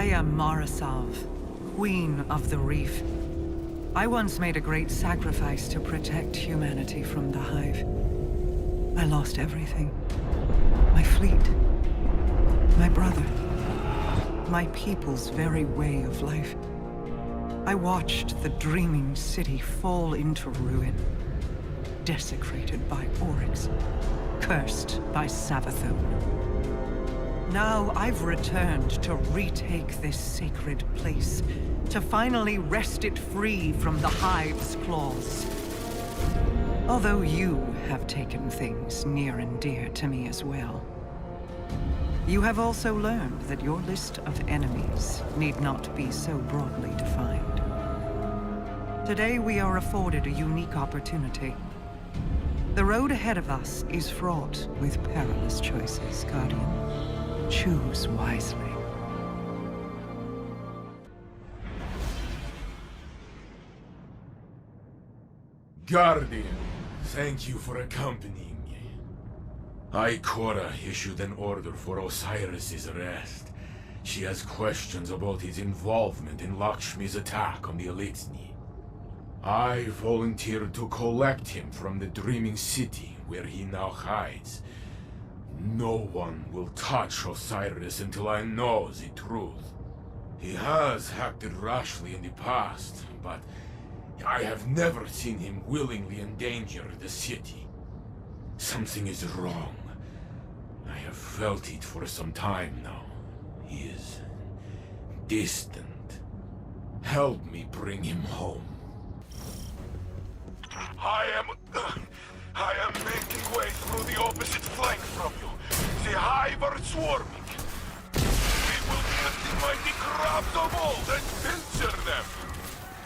I am Marasav, Queen of the Reef. I once made a great sacrifice to protect humanity from the Hive. I lost everything. My fleet. My brother. My people's very way of life. I watched the dreaming city fall into ruin. Desecrated by Oryx. Cursed by Savathun. Now I've returned to retake this sacred place, to finally wrest it free from the Hive's claws. Although you have taken things near and dear to me as well. You have also learned that your list of enemies need not be so broadly defined. Today we are afforded a unique opportunity. The road ahead of us is fraught with perilous choices, Guardian. Choose wisely. Guardian, thank you for accompanying me. Ikora issued an order for Osiris's arrest. She has questions about his involvement in Lakshmi's attack on the Elixni. I volunteered to collect him from the Dreaming City, where he now hides. No one will touch Osiris until I know the truth. He has acted rashly in the past, but I have never seen him willingly endanger the city. Something is wrong. I have felt it for some time now. He is distant. Help me bring him home. I am making way through the opposite flank from you. The Hive are swarming. We will get the mighty crabs of old and pincer them.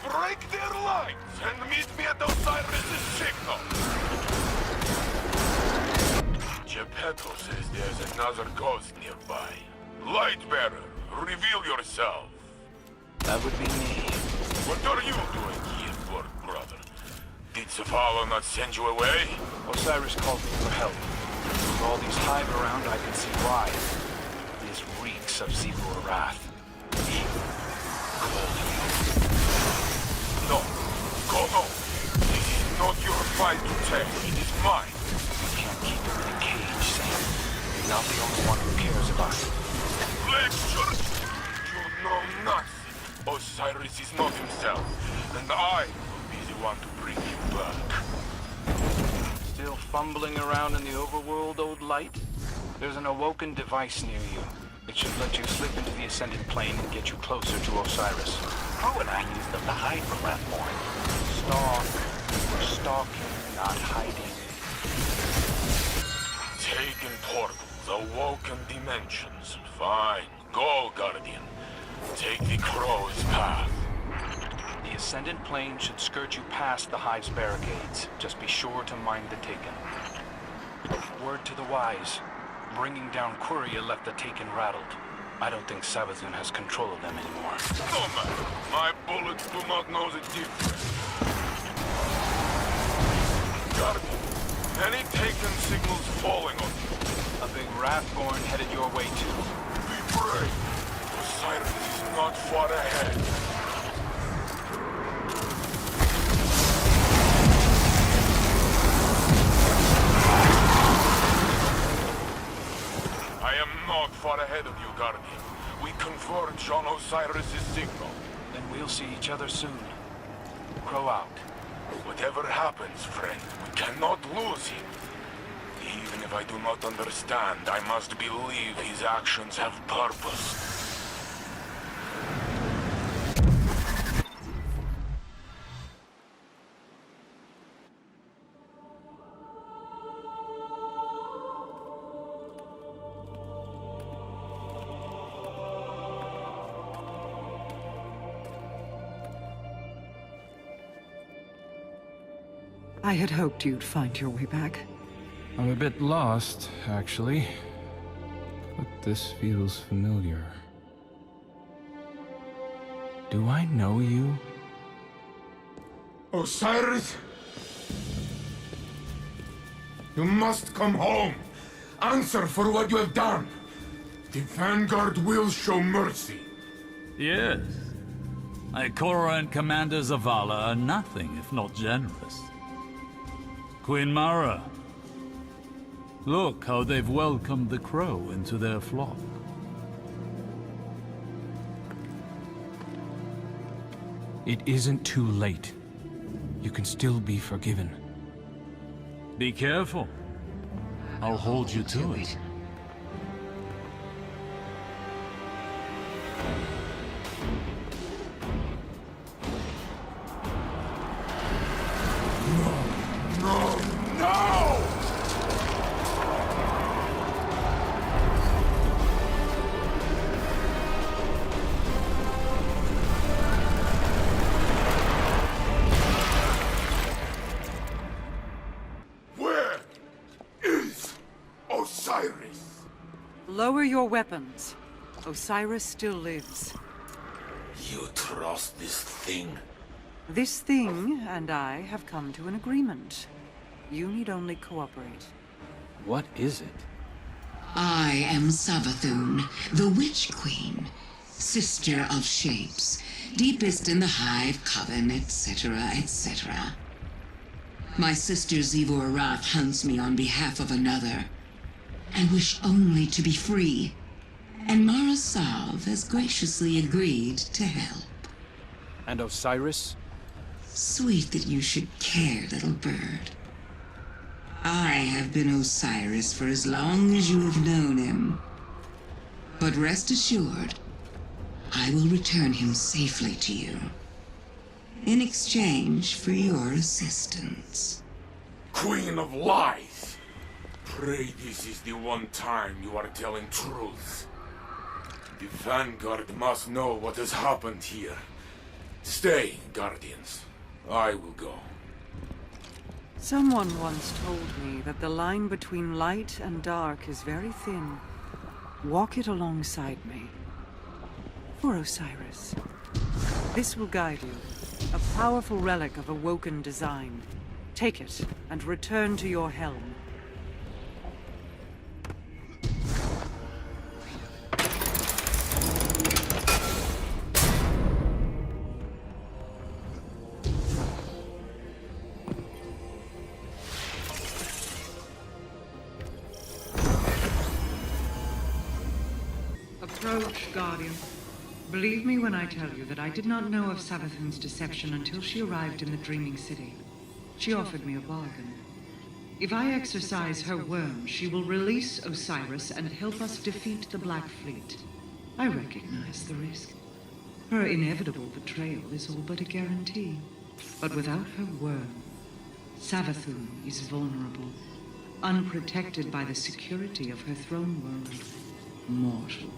Break their lines and meet me at Osiris' signal. Geppetto says there's another ghost nearby. Lightbearer, reveal yourself. That would be me. What are you doing here, Lord Brother? Did Savathun not send you away? Osiris called me for help. With all these Hive around, I can see why. This reeks of Zebra wrath. He called you. No, go home. This is not your fight to take. It is mine. We can't keep him in a cage, Sam. You're not the only one who cares about him. Lecture! You know nothing. Osiris is not himself, and I will be the one to bring him back. Still fumbling around in the overworld, old light? There's an awoken device near you. It should let you slip into the ascended plane and get you closer to Osiris. How would I use them to hide from that boy? Stalk. We're stalking, not hiding. Taken portals, awoken dimensions. Fine. Go, Guardian. Take the crow's path. The ascendant plane should skirt you past the Hive's barricades. Just be sure to mind the Taken. Word to the wise. Bringing down Quria left the Taken rattled. I don't think Savathun has control of them anymore. No matter. My bullets do not know the difference. Guardian, any Taken signals falling on you? A big Wrathborn headed your way too. Be brave. Osiris is not far ahead. I am not far ahead of you, Guardian. We converge on Osiris' signal. Then we'll see each other soon. Crow out. Whatever happens, friend, we cannot lose him. Even if I do not understand, I must believe his actions have purpose. I had hoped you'd find your way back. I'm a bit lost, actually. But this feels familiar. Do I know you? Osiris? You must come home. Answer for what you have done. The Vanguard will show mercy. Yes. Ikora and Commander Zavala are nothing if not generous. Queen Mara, look how they've welcomed the crow into their flock. It isn't too late. You can still be forgiven. Be careful. I'll hold you to it. Where is Osiris? Lower your weapons. Osiris still lives. You trust this thing? This thing and I have come to an agreement. You need only cooperate. What is it? I am Savathun, the Witch Queen, sister of shapes, deepest in the Hive Coven, etc., etc. My sister Zivor Arath hunts me on behalf of another. I wish only to be free, and Mara Sav has graciously agreed to help. And Osiris? Sweet that you should care, little bird. I have been Osiris for as long as you have known him. But rest assured, I will return him safely to you, in exchange for your assistance. Queen of lies! Pray this is the one time you are telling truth. The Vanguard must know what has happened here. Stay, Guardians. I will go. Someone once told me that the line between light and dark is very thin. Walk it alongside me. For Osiris. This will guide you. A powerful relic of awoken design. Take it, and return to your helm. Approach, Guardian. Believe me when I tell you that I did not know of Savathun's deception until she arrived in the Dreaming City. She offered me a bargain. If I exorcise her worm, she will release Osiris and help us defeat the Black Fleet. I recognize the risk. Her inevitable betrayal is all but a guarantee. But without her worm, Savathun is vulnerable, unprotected by the security of her throne world. Mortal.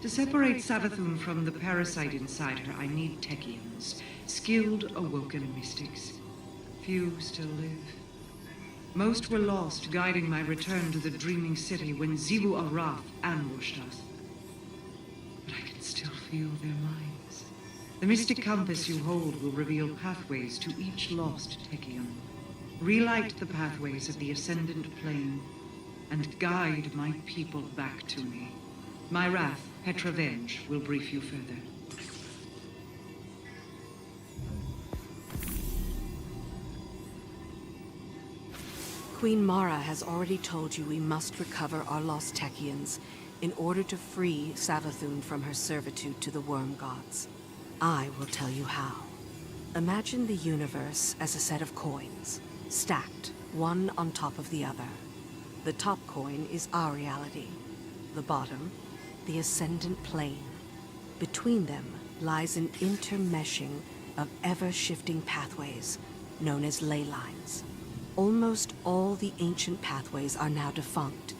To separate Savathun from the parasite inside her, I need Techians, skilled awoken mystics. Few still live. Most were lost, guiding my return to the Dreaming City when Xivu Arath ambushed us. But I can still feel their minds. The mystic compass you hold will reveal pathways to each lost Techion. Relight the pathways of the Ascendant Plane, and guide my people back to me. My wrath, Petravenge, will brief you further. Queen Mara has already told you we must recover our lost Techians in order to free Savathun from her servitude to the worm gods. I will tell you how. Imagine the universe as a set of coins, stacked, one on top of the other. The top coin is our reality. The bottom, the Ascendant Plane. Between them lies an intermeshing of ever-shifting pathways, known as ley lines. Almost all the ancient pathways are now defunct,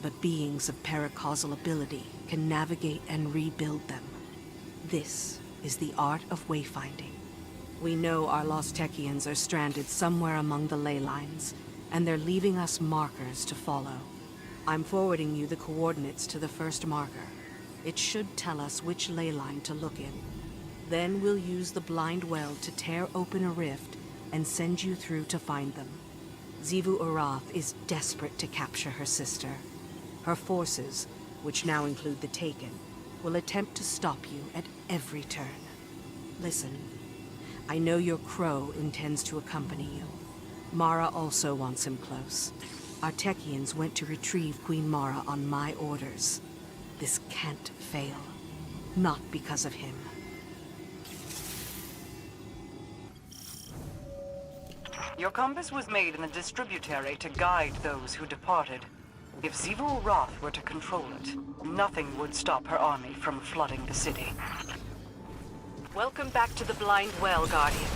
but beings of paracausal ability can navigate and rebuild them. This is the art of wayfinding. We know our lost Techians are stranded somewhere among the ley lines, and they're leaving us markers to follow. I'm forwarding you the coordinates to the first marker. It should tell us which ley line to look in. Then we'll use the blind well to tear open a rift and send you through to find them. Xivu Arath is desperate to capture her sister. Her forces, which now include the Taken, will attempt to stop you at every turn. Listen, I know your crow intends to accompany you. Mara also wants him close. Our Techians went to retrieve Queen Mara on my orders. This can't fail. Not because of him. Your compass was made in the distributary to guide those who departed. If Xivu Roth were to control it, nothing would stop her army from flooding the city. Welcome back to the Blind Well, Guardian.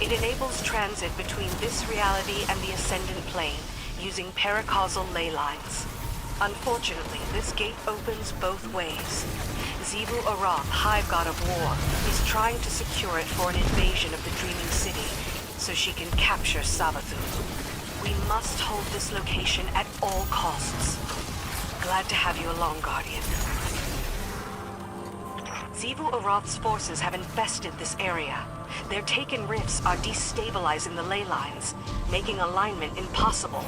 It enables transit between this reality and the Ascendant Plane, using paracausal ley lines. Unfortunately, this gate opens both ways. Xivu Arath, Hive God of War, is trying to secure it for an invasion of the Dreaming City, so she can capture Savathun. We must hold this location at all costs. Glad to have you along, Guardian. Xivu Arath's forces have infested this area. Their taken rifts are destabilizing the ley lines, making alignment impossible.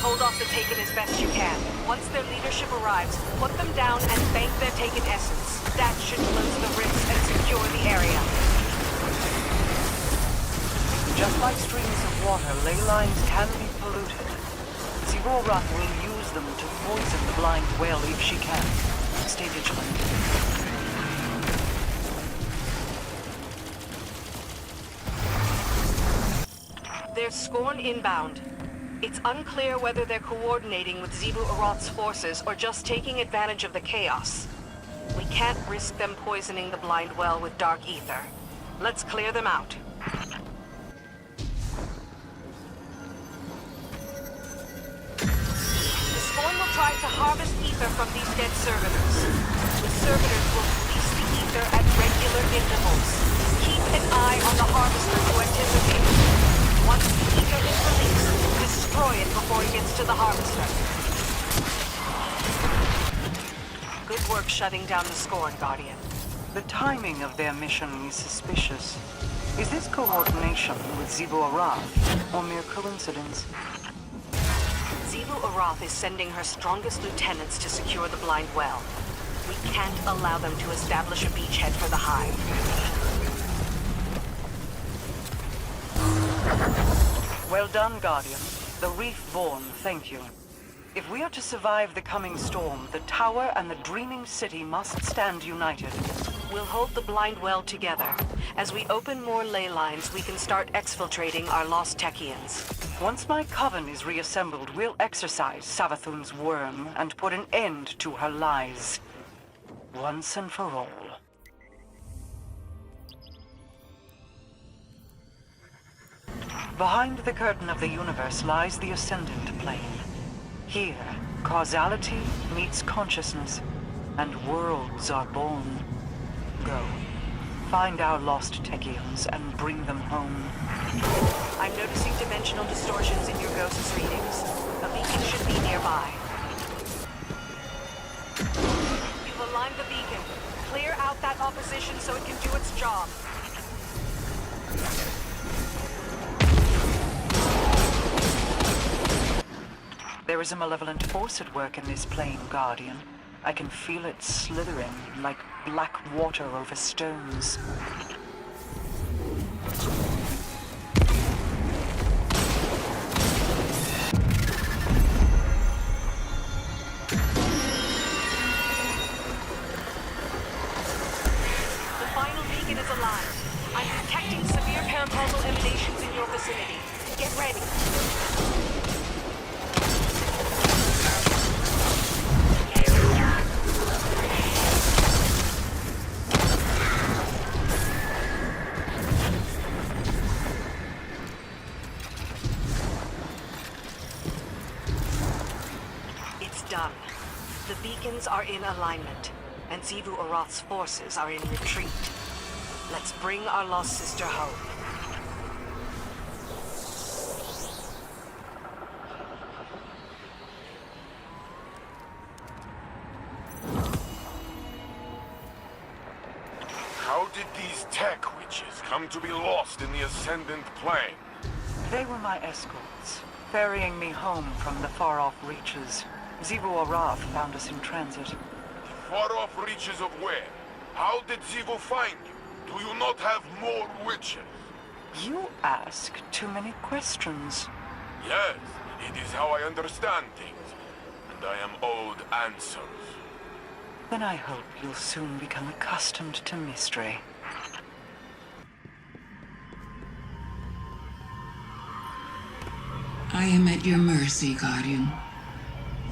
Hold off the Taken as best you can. Once their leadership arrives, put them down and bank their Taken essence. That should close the rifts and secure the area. Just like streams of water, ley lines can be polluted. Xivu Arath will use them to poison the Blind Whale if she can. Stay vigilant. There's Scorn inbound. It's unclear whether they're coordinating with Xivu Arath's forces or just taking advantage of the chaos. We can't risk them poisoning the Blind Well with dark ether. Let's clear them out. The Scorn will try to harvest ether from these dead servitors. The servitors will release the ether at regular intervals. Keep an eye on the harvester to anticipate. Once the ether is released, destroy it before it gets to the harvester. Good work shutting down the Scorn, Guardian. The timing of their mission is suspicious. Is this coordination with Xivu Arath, or mere coincidence? Xivu Arath is sending her strongest lieutenants to secure the Blind Well. We can't allow them to establish a beachhead for the Hive. Well done, Guardian. The Reef-born thank you. If we are to survive the coming storm, the Tower and the Dreaming City must stand united. We'll hold the Blind Well together. As we open more ley lines, we can start exfiltrating our lost Techians. Once my coven is reassembled, we'll exorcise Savathun's worm and put an end to her lies. Once and for all. Behind the curtain of the universe lies the Ascendant Plane. Here, causality meets consciousness, and worlds are born. Go. Find our lost Techians and bring them home. I'm noticing dimensional distortions in your ghost's readings. A beacon should be nearby. You've aligned the beacon. Clear out that opposition so it can do its job. There is a malevolent force at work in this plane, Guardian. I can feel it slithering like black water over stones. The final beacon is alive. I'm detecting severe paracausal emanations in your vicinity. Get ready. Done. The beacons are in alignment, and Xivu Arath's forces are in retreat. Let's bring our lost sister home. How did these tech witches come to be lost in the Ascendant Plane? They were my escorts, ferrying me home from the far-off reaches. Zivu Arath found us in transit. Far-off reaches of where? How did Zivu find you? Do you not have more witches? You ask too many questions. Yes, it is how I understand things, and I am owed answers. Then I hope you'll soon become accustomed to mystery. I am at your mercy, Guardian.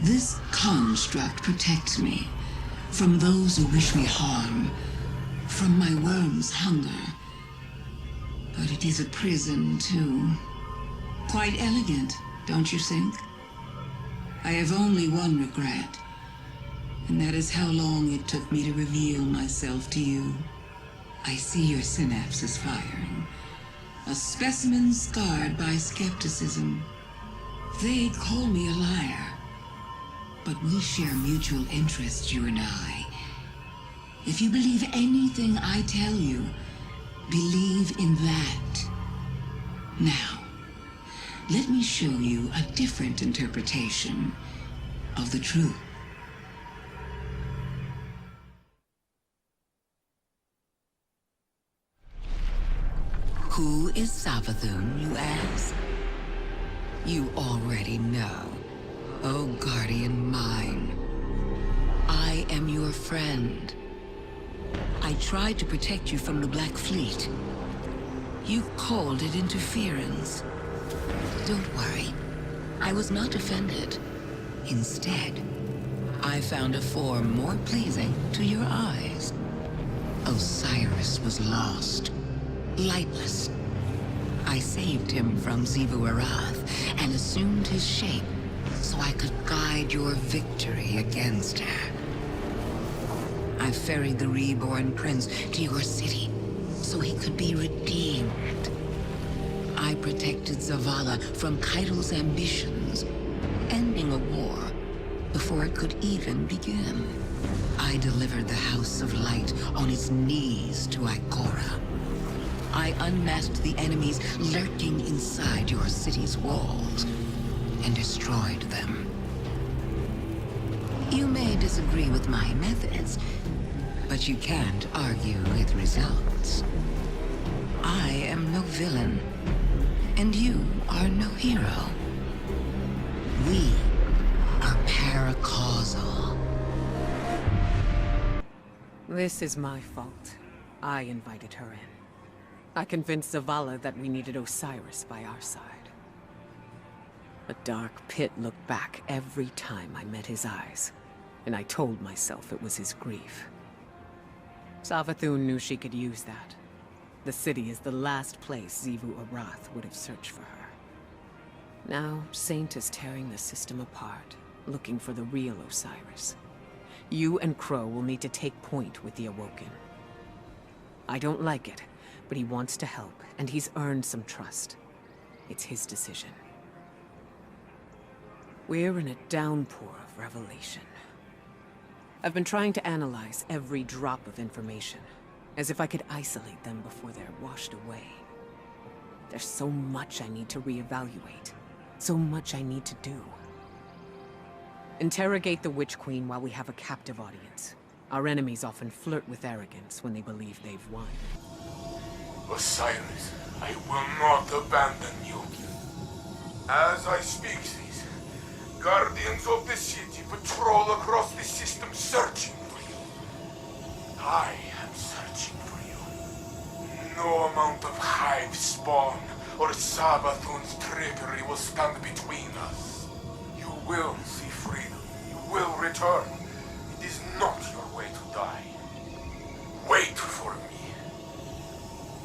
This construct protects me from those who wish me harm, from my worm's hunger. But it is a prison, too. Quite elegant, don't you think? I have only one regret, and that is how long it took me to reveal myself to you. I see your synapses firing. A specimen scarred by skepticism. They'd call me a liar. But we share mutual interests, you and I. If you believe anything I tell you, believe in that. Now, let me show you a different interpretation of the truth. Who is Savathun, you ask? You already know. Oh, Guardian mine. I am your friend. I tried to protect you from the Black Fleet. You called it interference. Don't worry. I was not offended. Instead, I found a form more pleasing to your eyes. Osiris was lost. Lightless. I saved him from Zivu Arath and assumed his shape so I could guide your victory against her. I ferried the reborn prince to your city so he could be redeemed. I protected Zavala from Kaido's ambitions, ending a war before it could even begin. I delivered the House of Light on its knees to Ikora. I unmasked the enemies lurking inside your city's walls and destroyed them. You may disagree with my methods, but you can't argue with results. I am no villain, and you are no hero. We are paracausal. This is my fault. I invited her in. I convinced Zavala that we needed Osiris by our side. A dark pit looked back every time I met his eyes, and I told myself it was his grief. Savathun knew she could use that. The city is the last place Zivu Arath would have searched for her. Now, Saint is tearing the system apart, looking for the real Osiris. You and Crow will need to take point with the Awoken. I don't like it, but he wants to help, and he's earned some trust. It's his decision. We're in a downpour of revelation. I've been trying to analyze every drop of information, as if I could isolate them before they're washed away. There's so much I need to reevaluate, so much I need to do. Interrogate the Witch Queen while we have a captive audience. Our enemies often flirt with arrogance when they believe they've won. Osiris, I will not abandon you. As I speak these, guardians of the city patrol across the system searching for you. I am searching for you. No amount of hive spawn or Savathun's trickery will stand between us. You will see freedom. You will return. It is not your way to die. Wait for me.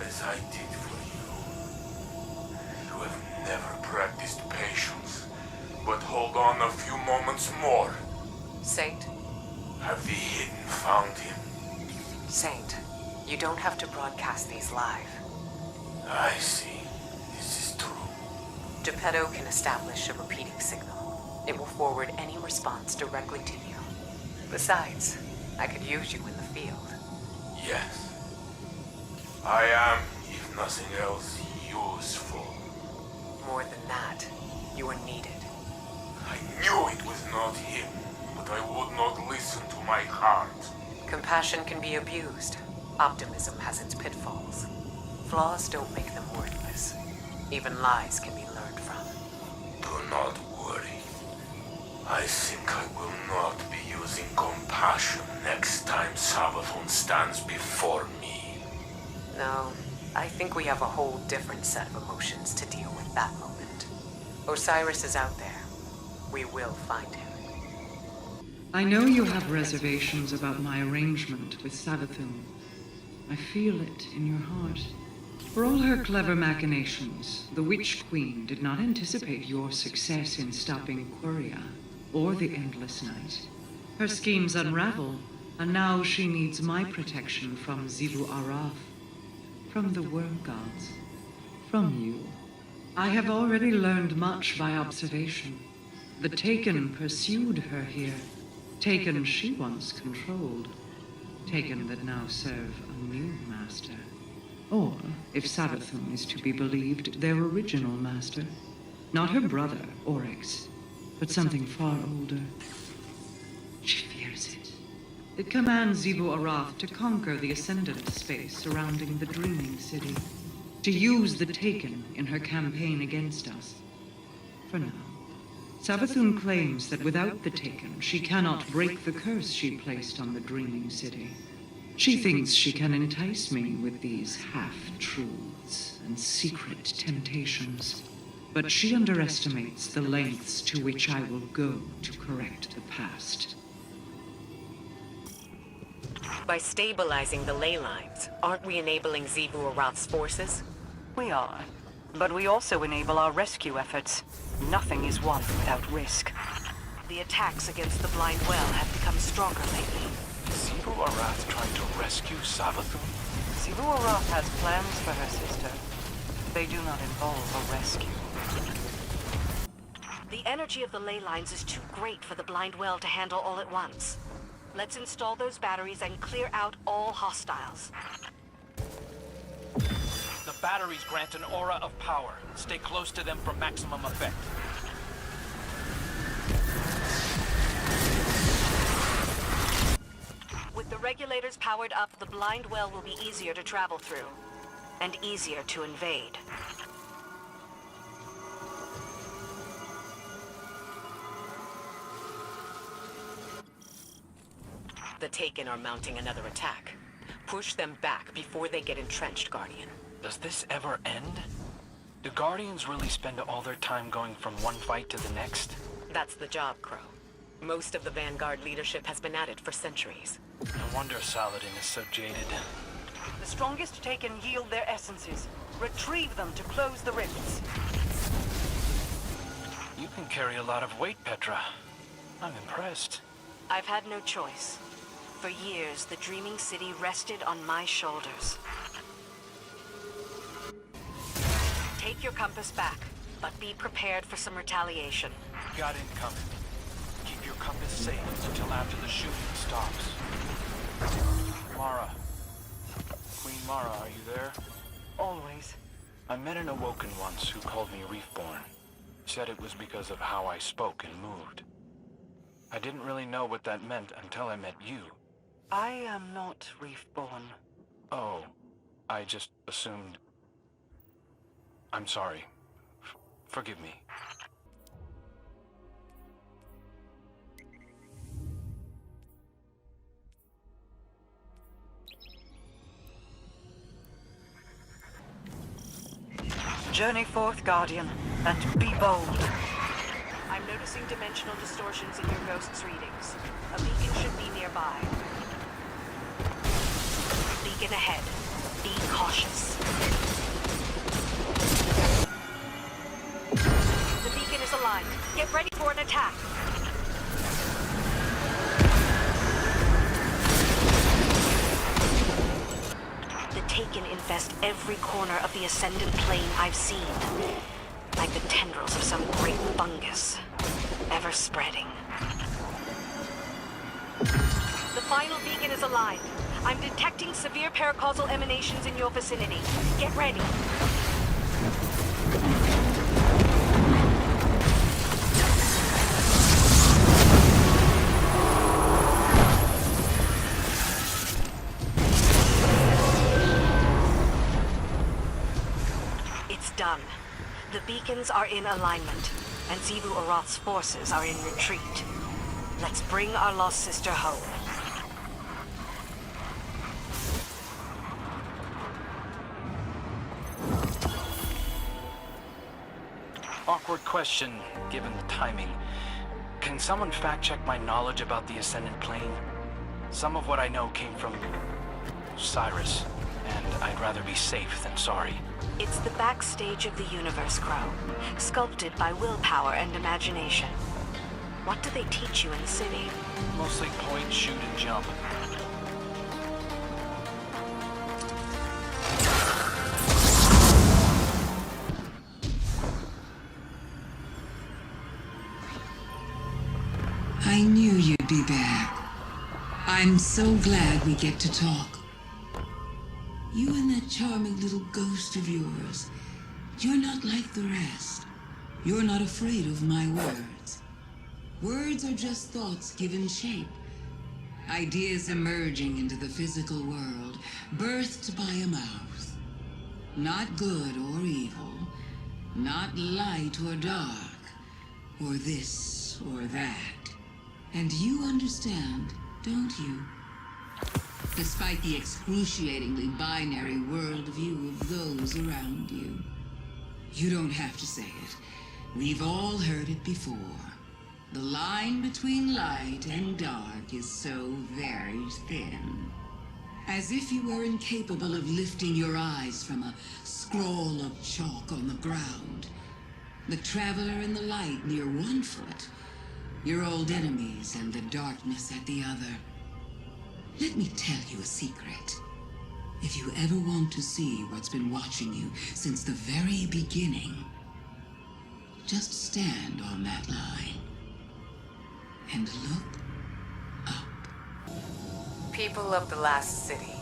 As I did for you. You have never practiced patience, but hold on a few moments more. Saint? Have the Hidden found him? Saint, you don't have to broadcast these live. I see. This is true. Geppetto can establish a repeating signal. It will forward any response directly to you. Besides, I could use you in the field. Yes. I am, if nothing else, useful. More than that, you are needed. I knew it was not him, but I would not listen to my heart. Compassion can be abused. Optimism has its pitfalls. Flaws don't make them worthless. Even lies can be learned from. Do not worry. I think I will not be using compassion next time Savathun stands before me. No, I think we have a whole different set of emotions to deal with that moment. Osiris is out there. We will find him. I know you have reservations about my arrangement with Savathun. I feel it in your heart. For all her clever machinations, the Witch Queen did not anticipate your success in stopping Quria, or the Endless Night. Her schemes unravel, and now she needs my protection from Xivu Arath, from the Worm Gods, from you. I have already learned much by observation. The Taken pursued her here. Taken she once controlled. Taken that now serve a new master. Or, if Savathun is to be believed, their original master. Not her brother, Oryx, but something far older. She fears it. It commands Xivu Arath to conquer the Ascendant space surrounding the Dreaming City. To use the Taken in her campaign against us. For now. Savathun claims that without the Taken, she cannot break the curse she placed on the Dreaming City. She thinks she can entice me with these half-truths and secret temptations. But she underestimates the lengths to which I will go to correct the past. By stabilizing the ley lines, aren't we enabling Xivu Arath's forces? We are. But we also enable our rescue efforts. Nothing is won without risk. The attacks against the Blind Well have become stronger lately. Is Xivu Arath trying to rescue Savathun? Xivu Arath has plans for her sister. They do not involve a rescue. The energy of the ley lines is too great for the Blind Well to handle all at once. Let's install those batteries and clear out all hostiles. The batteries grant an aura of power. Stay close to them for maximum effect. With the regulators powered up, the Blind Well will be easier to travel through. And easier to invade. The Taken are mounting another attack. Push them back before they get entrenched, Guardian. Does this ever end? Do Guardians really spend all their time going from one fight to the next? That's the job, Crow. Most of the Vanguard leadership has been at it for centuries. No wonder Saladin is so jaded. The strongest Taken yield their essences. Retrieve them to close the rifts. You can carry a lot of weight, Petra. I'm impressed. I've had no choice. For years, the Dreaming City rested on my shoulders. Take your compass back, but be prepared for some retaliation. Got incoming. Keep your compass safe until after the shooting stops. Mara. Queen Mara, are you there? Always. I met an Awoken once who called me Reefborn. Said it was because of how I spoke and moved. I didn't really know what that meant until I met you. I am not Reefborn. Oh, I just assumed... I'm sorry. Forgive me. Journey forth, Guardian, and be bold. I'm noticing dimensional distortions in your ghost's readings. A beacon should be nearby. Beacon ahead. Be cautious. The beacon is aligned. Get ready for an attack. The Taken infest every corner of the Ascendant Plane I've seen. Like the tendrils of some great fungus. Ever spreading. The final beacon is aligned. I'm detecting severe paracausal emanations in your vicinity. Get ready. It's done. The beacons are in alignment, and Xivu Arath's forces are in retreat. Let's bring our lost sister home. Awkward question, given the timing. Can someone fact-check my knowledge about the Ascendant Plane? Some of what I know came from Cyrus, and I'd rather be safe than sorry. It's the backstage of the universe, Crow, sculpted by willpower and imagination. What do they teach you in the city? Mostly point, shoot, and jump. I knew you'd be back. I'm so glad we get to talk. You and that charming little ghost of yours, you're not like the rest. You're not afraid of my words. Words are just thoughts given shape. Ideas emerging into the physical world, birthed by a mouth. Not good or evil, not light or dark, or this or that. And you understand, don't you? Despite the excruciatingly binary worldview of those around you. You don't have to say it. We've all heard it before. The line between light and dark is so very thin. As if you were incapable of lifting your eyes from a scroll of chalk on the ground. The traveler in the light near one foot, your old enemies and the darkness at the other. Let me tell you a secret. If you ever want to see what's been watching you since the very beginning, just stand on that line and look up. People of the last city.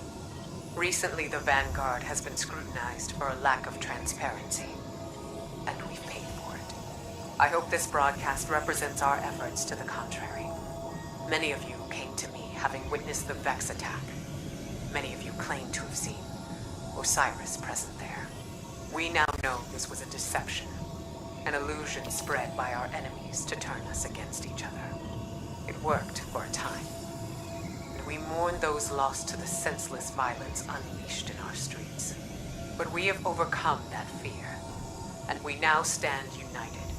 Recently, the Vanguard has been scrutinized for a lack of transparency, and we've paid for it. I hope this broadcast represents our efforts to the contrary. Many of you came to me having witnessed the Vex attack. Many of you claim to have seen Osiris present there. We now know this was a deception, an illusion spread by our enemies to turn us against each other. It worked for a time, and we mourn those lost to the senseless violence unleashed in our streets. But we have overcome that fear, and we now stand united.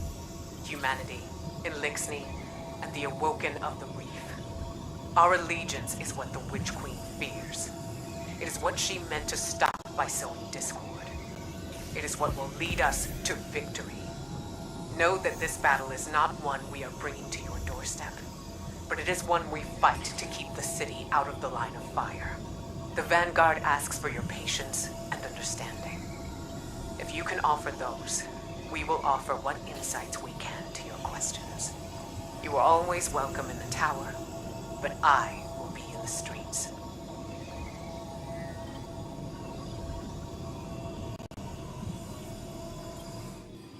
Humanity, Elixni, and the Awoken of the Reef. Our allegiance is what the Witch Queen fears. It is what she meant to stop by sowing discord. It is what will lead us to victory. Know that this battle is not one we are bringing to your doorstep, but it is one we fight to keep the city out of the line of fire. The Vanguard asks for your patience and understanding. If you can offer those, we will offer what insights we can to your questions. You are always welcome in the tower, but I will be in the streets.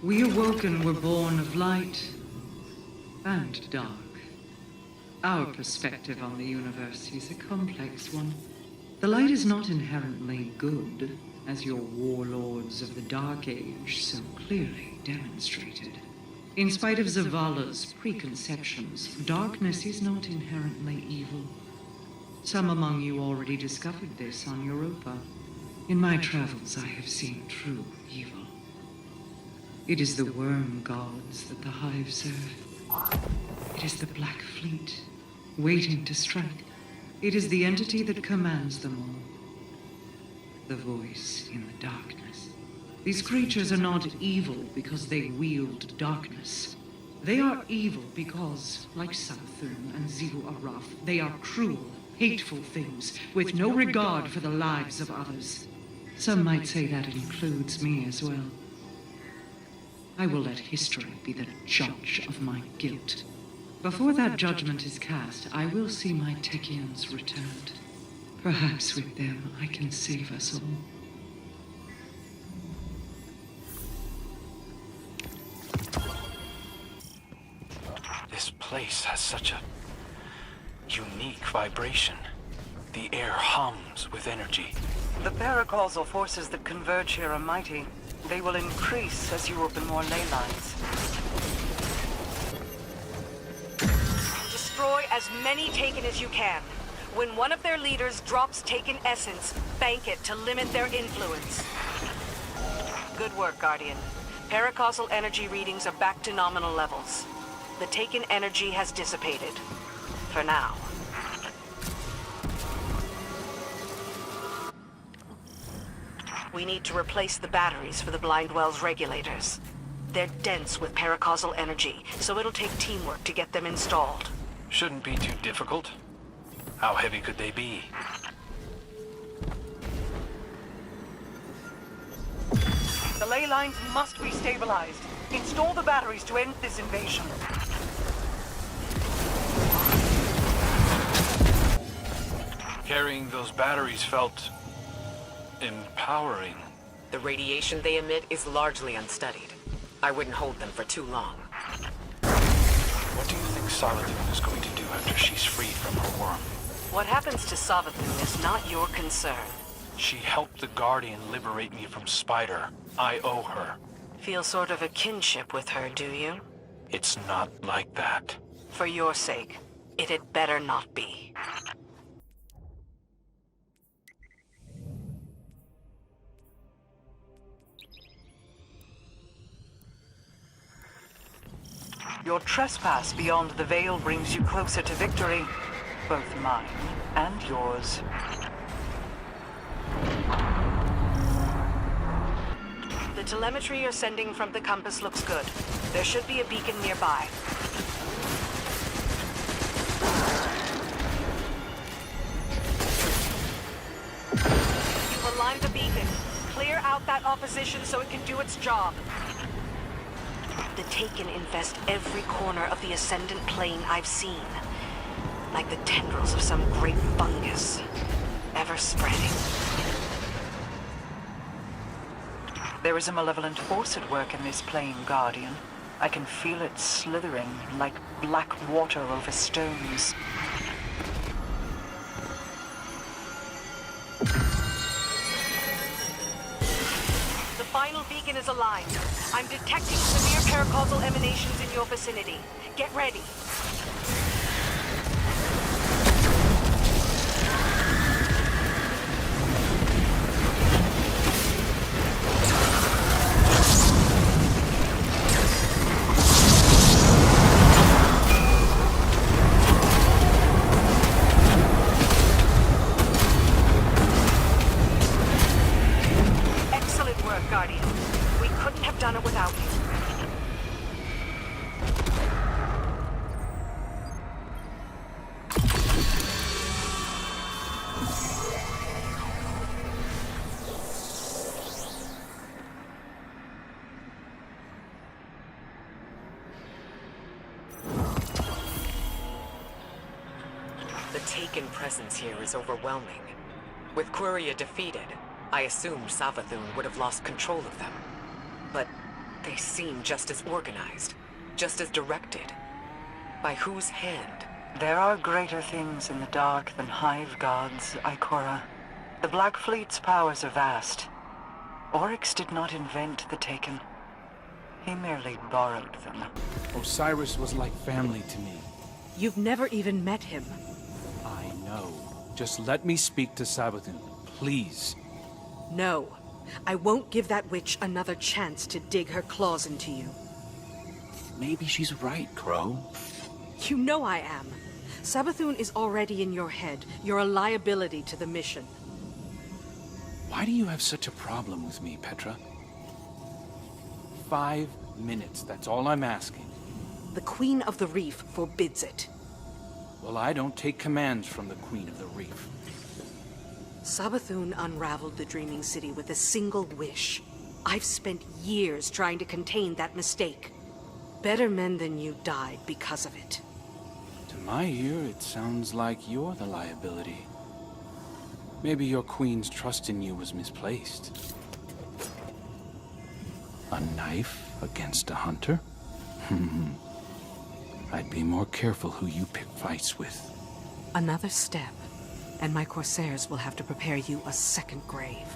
We Awoken were born of light and dark. Our perspective on the universe is a complex one. The light is not inherently good, as your warlords of the Dark Age so clearly demonstrated. In spite of Zavala's preconceptions, darkness is not inherently evil. Some among you already discovered this on Europa. In my travels, I have seen true evil. It is the worm gods that the Hive serve. It is the Black Fleet, waiting to strike. It is the entity that commands them all. The voice in the darkness. These creatures are not evil because they wield darkness. They are evil because, like Savathun and Xivu Arath, they are cruel, hateful things with no regard for the lives of others. Some might say that includes me as well. I will let history be the judge of my guilt. Before that judgment is cast, I will see my Techians returned. Perhaps with them I can save us all. This place has such a unique vibration. The air hums with energy. The paracausal forces that converge here are mighty. They will increase as you open more ley lines. Destroy as many Taken as you can. When one of their leaders drops Taken essence, bank it to limit their influence. Good work, Guardian. Paracausal energy readings are back to nominal levels. The Taken energy has dissipated. For now. We need to replace the batteries for the Blind Well's regulators. They're dense with paracausal energy, so it'll take teamwork to get them installed. Shouldn't be too difficult. How heavy could they be? The ley lines must be stabilized. Install the batteries to end this invasion. Carrying those batteries felt empowering. The radiation they emit is largely unstudied. I wouldn't hold them for too long. What do you think Savathun is going to do after she's freed from her worm? What happens to Savathun is not your concern. She helped the Guardian liberate me from Spider. I owe her. Feel sort of a kinship with her, do you? It's not like that. For your sake, it had better not be. Your trespass beyond the Veil brings you closer to victory. Both mine and yours. The telemetry you're sending from the compass looks good. There should be a beacon nearby. You've aligned the beacon. Clear out that opposition so it can do its job. The Taken infest every corner of the Ascendant Plane I've seen. Like the tendrils of some great fungus. Ever spreading. There is a malevolent force at work in this plane, Guardian. I can feel it slithering like black water over stones. The final beacon is aligned. I'm detecting severe paracausal emanations in your vicinity. Get ready. Excellent work, Guardian. We couldn't have done it without you. The Taken presence here is overwhelming. With Quria defeated, I assumed Savathun would have lost control of them. But they seem just as organized, just as directed. By whose hand? There are greater things in the dark than hive gods, Ikora. The Black Fleet's powers are vast. Oryx did not invent the Taken. He merely borrowed them. Osiris was like family to me. You've never even met him. I know. Just let me speak to Savathun, please. No. I won't give that witch another chance to dig her claws into you. Maybe she's right, Crow. You know I am. Savathun is already in your head. You're a liability to the mission. Why do you have such a problem with me, Petra? 5 minutes, that's all I'm asking. The Queen of the Reef forbids it. Well, I don't take commands from the Queen of the Reef. Savathun unraveled the Dreaming City with a single wish. I've spent years trying to contain that mistake. Better men than you died because of it. To my ear, it sounds like you're the liability. Maybe your queen's trust in you was misplaced. A knife against a hunter? I'd be more careful who you pick fights with. Another step, and my Corsairs will have to prepare you a second grave.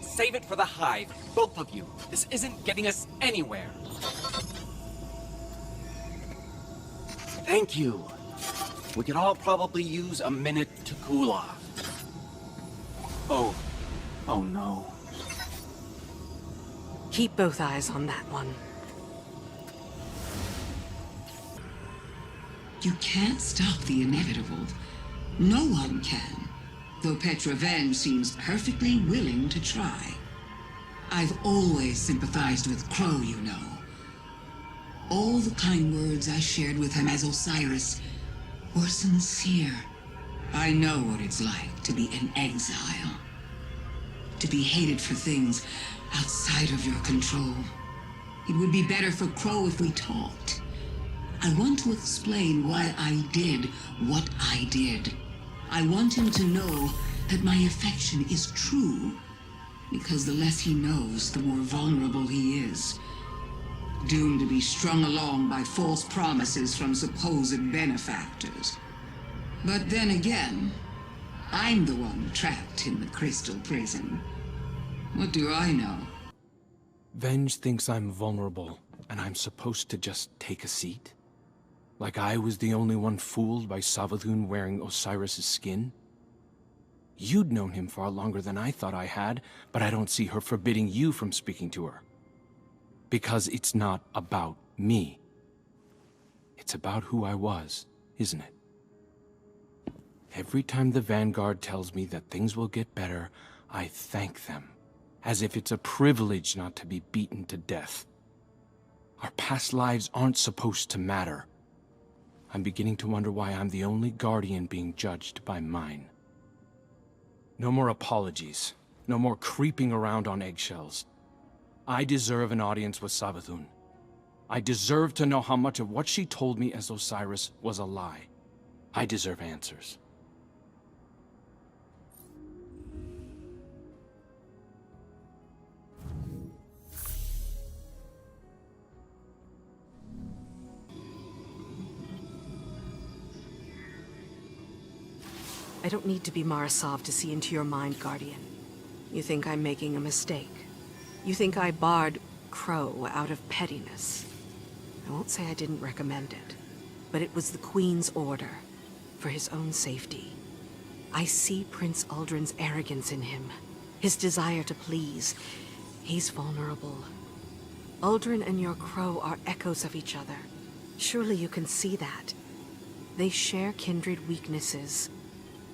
Save it for the Hive, both of you. This isn't getting us anywhere. Thank you. We could all probably use a minute to cool off. Oh no. Keep both eyes on that one. You can't stop the inevitable. No one can. Though Petra Van seems perfectly willing to try. I've always sympathized with Crow, you know. All the kind words I shared with him as Osiris were sincere. I know what it's like to be an exile. To be hated for things outside of your control. It would be better for Crow if we talked. I want to explain why I did what I did. I want him to know that my affection is true, because the less he knows, the more vulnerable he is. Doomed to be strung along by false promises from supposed benefactors. But then again, I'm the one trapped in the crystal prison. What do I know? Venge thinks I'm vulnerable, and I'm supposed to just take a seat? Like I was the only one fooled by Savathun wearing Osiris' skin? You'd known him far longer than I thought I had, but I don't see her forbidding you from speaking to her. Because it's not about me. It's about who I was, isn't it? Every time the Vanguard tells me that things will get better, I thank them. As if it's a privilege not to be beaten to death. Our past lives aren't supposed to matter. I'm beginning to wonder why I'm the only Guardian being judged by mine. No more apologies. No more creeping around on eggshells. I deserve an audience with Savathun. I deserve to know how much of what she told me as Osiris was a lie. I deserve answers. I don't need to be Marasov to see into your mind, Guardian. You think I'm making a mistake. You think I barred Crow out of pettiness. I won't say I didn't recommend it, but it was the Queen's order, for his own safety. I see Prince Uldren's arrogance in him, his desire to please. He's vulnerable. Uldren and your Crow are echoes of each other. Surely you can see that. They share kindred weaknesses.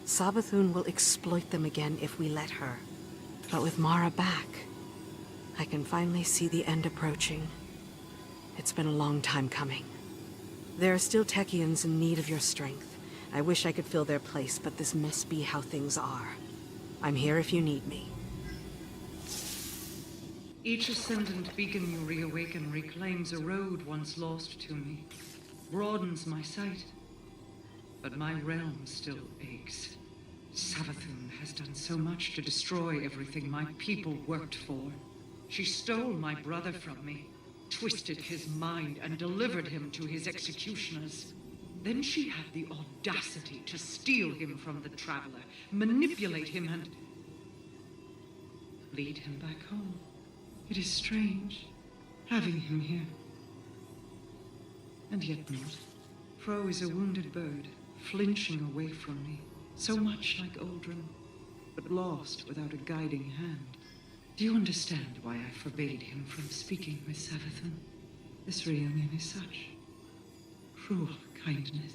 Savathun will exploit them again if we let her. But with Mara back, I can finally see the end approaching. It's been a long time coming. There are still Techians in need of your strength. I wish I could fill their place, but this must be how things are. I'm here if you need me. Each ascendant beacon you reawaken reclaims a road once lost to me, broadens my sight. But my realm still aches. Savathun has done so much to destroy everything my people worked for. She stole my brother from me, twisted his mind, and delivered him to his executioners. Then she had the audacity to steal him from the Traveler, manipulate him, and lead him back home. It is strange, having him here. And yet not. Crow is a wounded bird, flinching away from me, so much like Uldren, but lost without a guiding hand. Do you understand why I forbade him from speaking with Savathun? This reunion is such cruel kindness.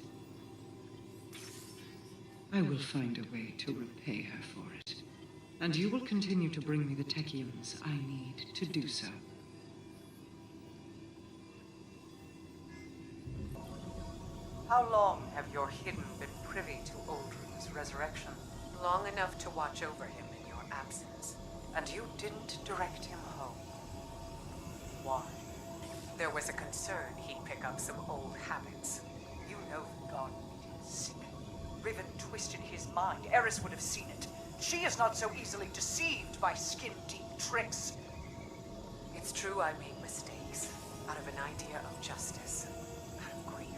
I will find a way to repay her for it, and you will continue to bring me the Techians I need to do so. How long have your hidden been privy to Uldren's resurrection? Long enough to watch over him in your absence. And you didn't direct him home. Why? There was a concern he'd pick up some old habits. You know the god made him sick. Riven twisted his mind. Eris would have seen it. She is not so easily deceived by skin-deep tricks. It's true I made mistakes, out of an idea of justice, out of grief.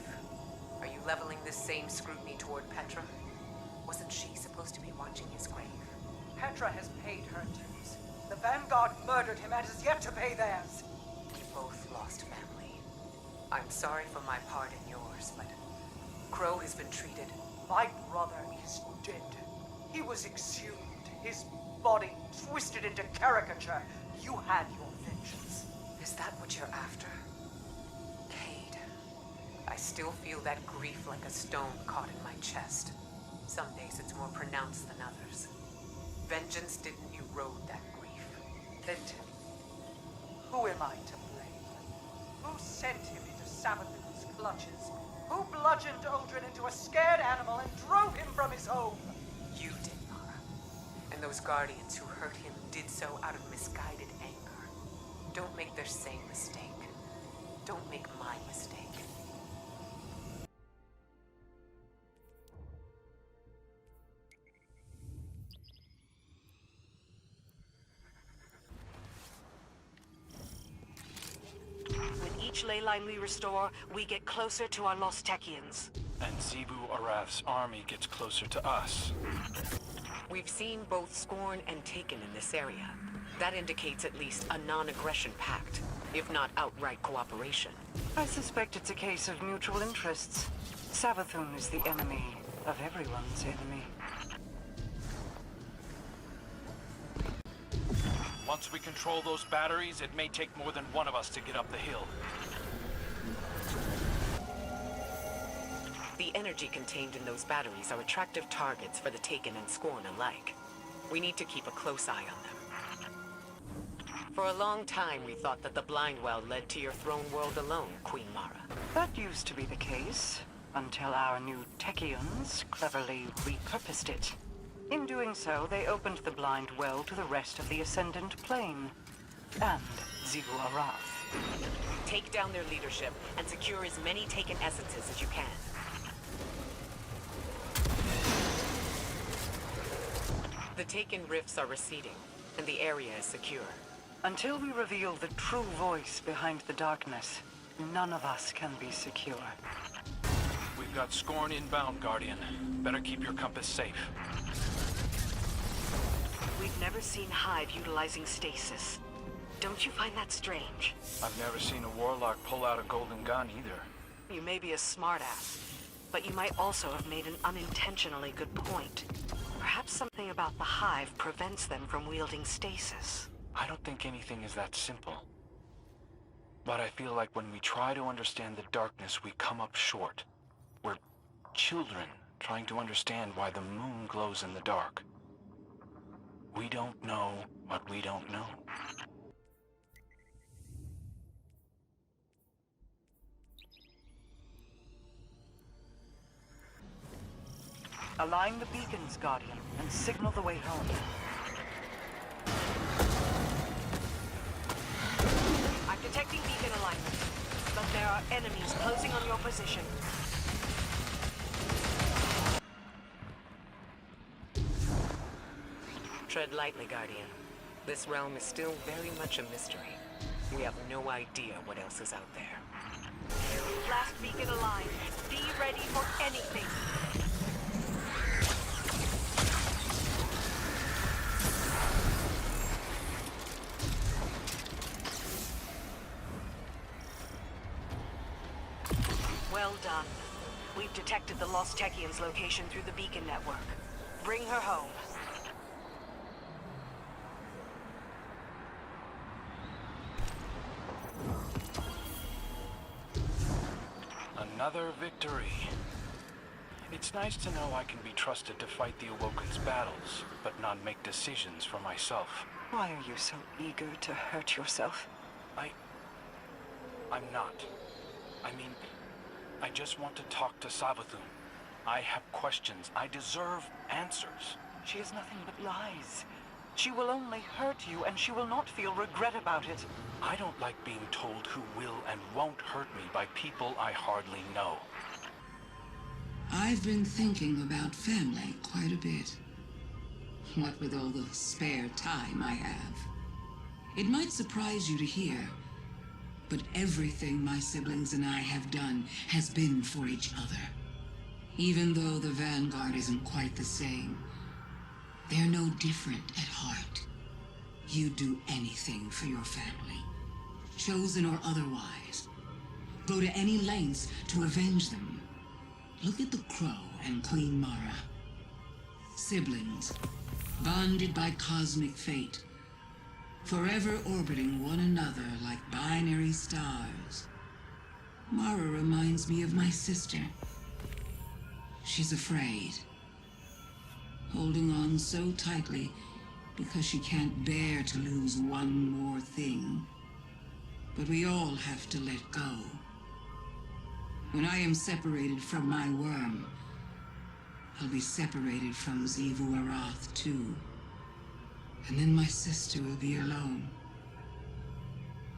Are you leveling this same scrutiny toward Petra? Wasn't she supposed to be watching his grave? Petra has paid her dues. The Vanguard murdered him and is yet to pay theirs. We both lost family. I'm sorry for my part in yours, but Crow has been treated. My brother is dead. He was exhumed, his body twisted into caricature. You had your vengeance. Is that what you're after? Cade, I still feel that grief like a stone caught in my chest. Some days it's more pronounced than others. Vengeance didn't erode that grief. Then tell me, who am I to blame? Who sent him into Savathun's clutches? Who bludgeoned Aldrin into a scared animal and drove him from his home? You did, Mara. And those Guardians who hurt him did so out of misguided anger. Don't make their same mistake. Don't make my mistake. With each ley line we restore, we get closer to our lost Techians. And Zebu Arath's army gets closer to us. We've seen both Scorn and Taken in this area. That indicates at least a non-aggression pact, if not outright cooperation. I suspect it's a case of mutual interests. Savathun is the enemy of everyone's enemy. Once we control those batteries, it may take more than one of us to get up the hill. The energy contained in those batteries are attractive targets for the Taken and Scorn alike. We need to keep a close eye on them. For a long time, we thought that the Blind Well led to your throne world alone, Queen Mara. That used to be the case, until our new Techians cleverly repurposed it. In doing so, they opened the Blind Well to the rest of the Ascendant Plane. And Zebu Arath. Take down their leadership and secure as many Taken essences as you can. The Taken rifts are receding, and the area is secure. Until we reveal the true voice behind the darkness, none of us can be secure. We've got Scorn inbound, Guardian. Better keep your compass safe. We've never seen Hive utilizing stasis. Don't you find that strange? I've never seen a warlock pull out a golden gun either. You may be a smartass, but you might also have made an unintentionally good point. Perhaps something about the Hive prevents them from wielding stasis. I don't think anything is that simple. But I feel like when we try to understand the darkness, we come up short. We're children trying to understand why the moon glows in the dark. We don't know what we don't know. Align the beacons, Guardian, and signal the way home. I'm detecting beacon alignment, but there are enemies closing on your position. Tread lightly, Guardian. This realm is still very much a mystery. We have no idea what else is out there. Last beacon aligned. Be ready for anything. Well done. We've detected the Lost Techian's location through the beacon network. Bring her home. Another victory. It's nice to know I can be trusted to fight the Awoken's battles, but not make decisions for myself. Why are you so eager to hurt yourself? I'm not. I mean, I just want to talk to Savathun. I have questions. I deserve answers. She is nothing but lies. She will only hurt you, and she will not feel regret about it. I don't like being told who will and won't hurt me by people I hardly know. I've been thinking about family quite a bit. what with all the spare time I have. It might surprise you to hear, but everything my siblings and I have done has been for each other. Even though the Vanguard isn't quite the same, they're no different at heart. You'd do anything for your family, chosen or otherwise. Go to any lengths to avenge them. Look at the Crow and Queen Mara. Siblings, bonded by cosmic fate, forever orbiting one another like binary stars. Mara reminds me of my sister. She's afraid, holding on so tightly because she can't bear to lose one more thing. But we all have to let go. When I am separated from my worm, I'll be separated from Xivu Arath too. And then my sister will be alone.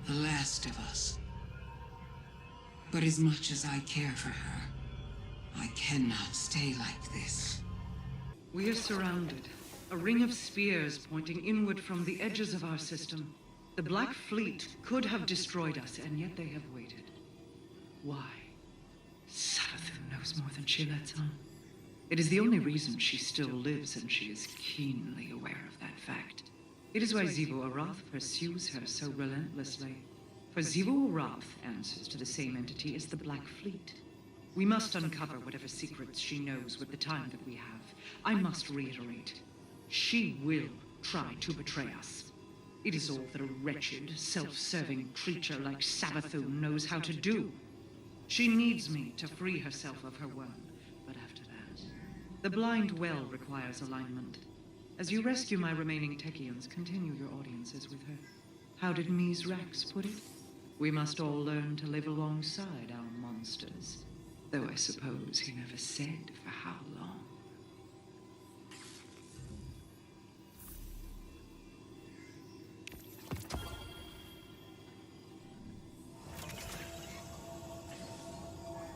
The last of us. But as much as I care for her, I cannot stay like this. We are surrounded. A ring of spears pointing inward from the edges of our system. The Black Fleet could have destroyed us, and yet they have waited. Why? Savathun knows more than she lets on. It is the only reason she still lives, and she is keenly aware of that fact. It is why Xivu Arath pursues her so relentlessly. For Xivu Arath answers to the same entity as the Black Fleet. We must uncover whatever secrets she knows with the time that we have. I must reiterate, she will try to betray us. It is all that a wretched, self-serving creature like Savathun knows how to do. She needs me to free herself of her worm, but after that, the blind well requires alignment. As you rescue my remaining Techians, continue your audiences with her. How did Mies Rex put it? We must all learn to live alongside our monsters. Though I suppose he never said for how long.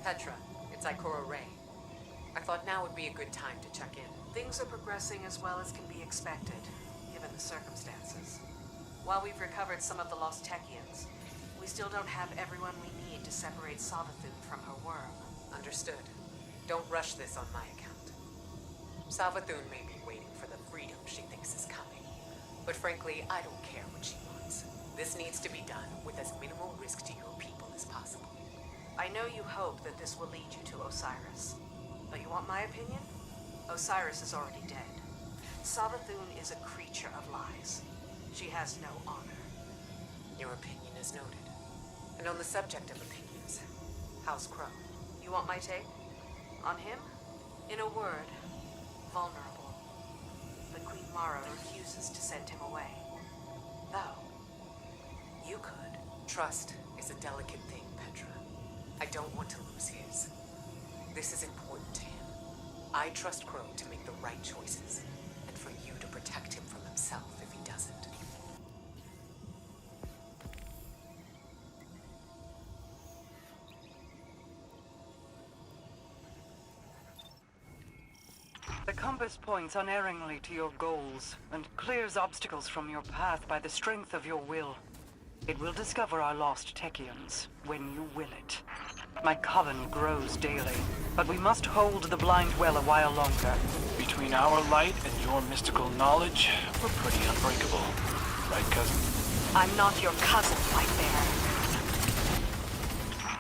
Petra, it's Ikora Ray. I thought now would be a good time to check in. Things are progressing as well as can be expected, given the circumstances. While we've recovered some of the lost Techians, we still don't have everyone we need to separate Savathun from her worm. Understood. Don't rush this on my account. Savathun may be waiting for the freedom she thinks is coming, but frankly, I don't care what she wants. This needs to be done with as minimal risk to your people as possible. I know you hope that this will lead you to Osiris, but you want my opinion? Osiris is already dead. Savathun is a creature of lies. She has no honor. Your opinion is noted. And on the subject of opinions, how's Crow? You want my take? On him? In a word, vulnerable. But Queen Mara refuses to send him away. Though, you could. Trust is a delicate thing, Petra. I don't want to lose his. This is important to him. I trust Crow to make the right choices, and for you to protect him from himself if he doesn't. The compass points unerringly to your goals, and clears obstacles from your path by the strength of your will. It will discover our lost Techians, when you will it. My coven grows daily, but we must hold the blind well a while longer. Between our light and your mystical knowledge, we're pretty unbreakable. Right, cousin? I'm not your cousin, White Bear.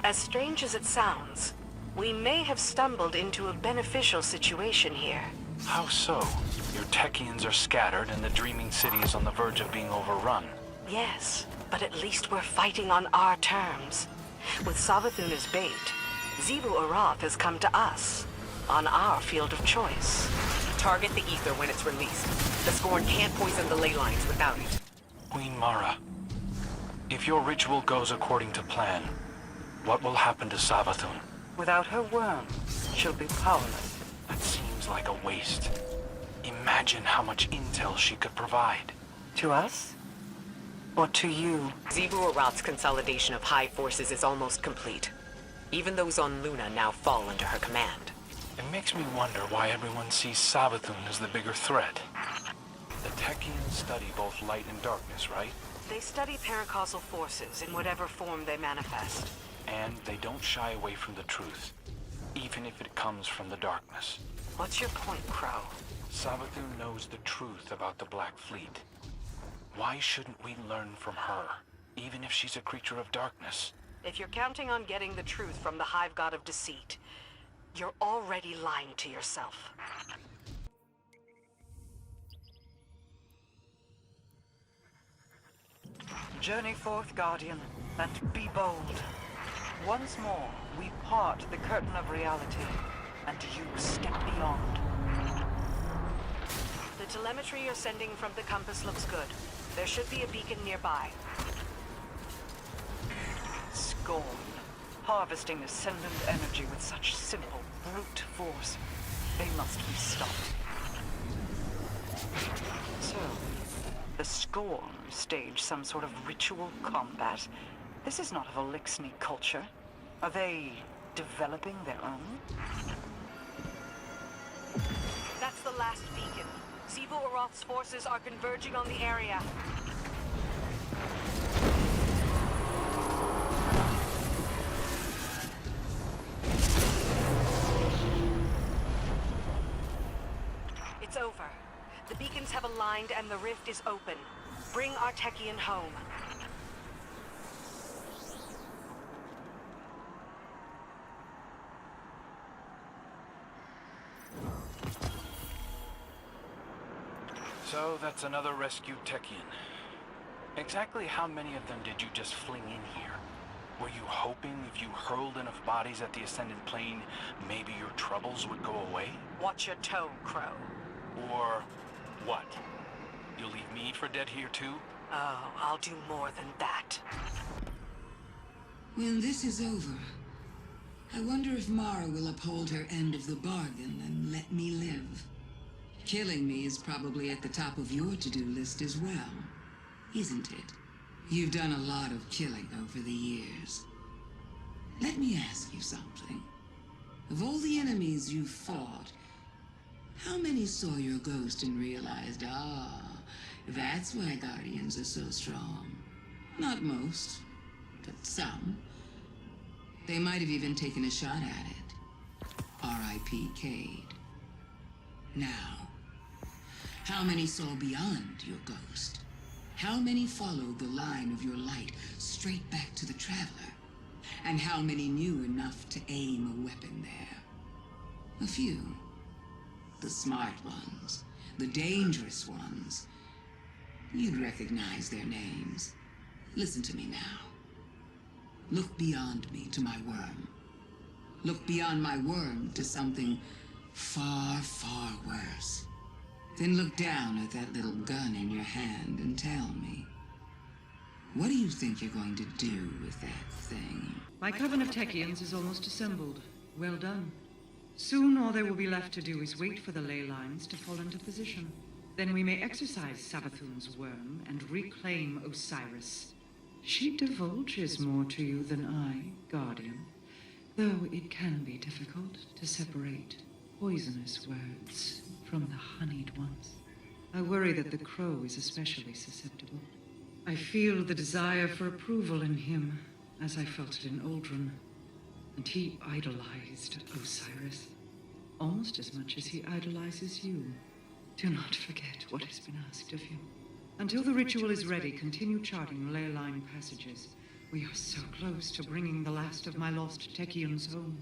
As strange as it sounds, we may have stumbled into a beneficial situation here. How so? Your Techians are scattered and the Dreaming City is on the verge of being overrun. Yes, but at least we're fighting on our terms. With Savathun as bait, Xivu Arath has come to us, on our field of choice. Target the ether when it's released. The Scorn can't poison the ley lines without it. Queen Mara, if your ritual goes according to plan, what will happen to Savathun? Without her worm, she'll be powerless. That seems like a waste. Imagine how much intel she could provide. To us? Or to you? Xivu Arath's consolidation of high forces is almost complete. Even those on Luna now fall under her command. It makes me wonder why everyone sees Savathun as the bigger threat. The Techians study both light and darkness, right? They study paracausal forces in whatever form they manifest. And they don't shy away from the truth, even if it comes from the darkness. What's your point, Crow? Savathun knows the truth about the Black Fleet. Why shouldn't we learn from her, even if she's a creature of darkness? If you're counting on getting the truth from the Hive God of Deceit, you're already lying to yourself. Journey forth, Guardian, and be bold. Once more, we part the curtain of reality, and you step beyond. The telemetry you're sending from the compass looks good. There should be a beacon nearby. Scorn. Harvesting ascendant energy with such simple, brute force. They must be stopped. So, the Scorn stage some sort of ritual combat. This is not of Elixni culture. Are they developing their own? That's the last beacon. Sivu Aroth's forces are converging on the area. It's over. The beacons have aligned and the rift is open. Bring our Techian home. So that's another rescued Techian. Exactly how many of them did you just fling in here? Were you hoping if you hurled enough bodies at the Ascendant Plane, maybe your troubles would go away? Watch your tone, Crow. Or what? You'll leave me for dead here too? Oh, I'll do more than that. When this is over, I wonder if Mara will uphold her end of the bargain and let me live. Killing me is probably at the top of your to-do list as well, isn't it? You've done a lot of killing over the years. Let me ask you something. Of all the enemies you've fought, how many saw your ghost and realized, that's why Guardians are so strong? Not most, but some. They might have even taken a shot at it. R.I.P. Cade. Now, how many saw beyond your ghost? How many followed the line of your light straight back to the Traveler? And how many knew enough to aim a weapon there? A few. The smart ones, the dangerous ones. You'd recognize their names. Listen to me now. Look beyond me to my worm. Look beyond my worm to something far, far worse. Then look down at that little gun in your hand and tell me, what do you think you're going to do with that thing? My coven of Techians is almost assembled. Well done. Soon all there will be left to do is wait for the ley lines to fall into position. Then we may exorcise Savathun's worm and reclaim Osiris. She divulges more to you than I, Guardian, though it can be difficult to separate poisonous words from the honeyed ones. I worry that the crow is especially susceptible. I feel the desire for approval in him, as I felt it in Uldren, and he idolized Osiris, almost as much as he idolizes you. Do not forget what has been asked of you. Until the ritual is ready, continue charting ley line passages. We are so close to bringing the last of my lost Techians home.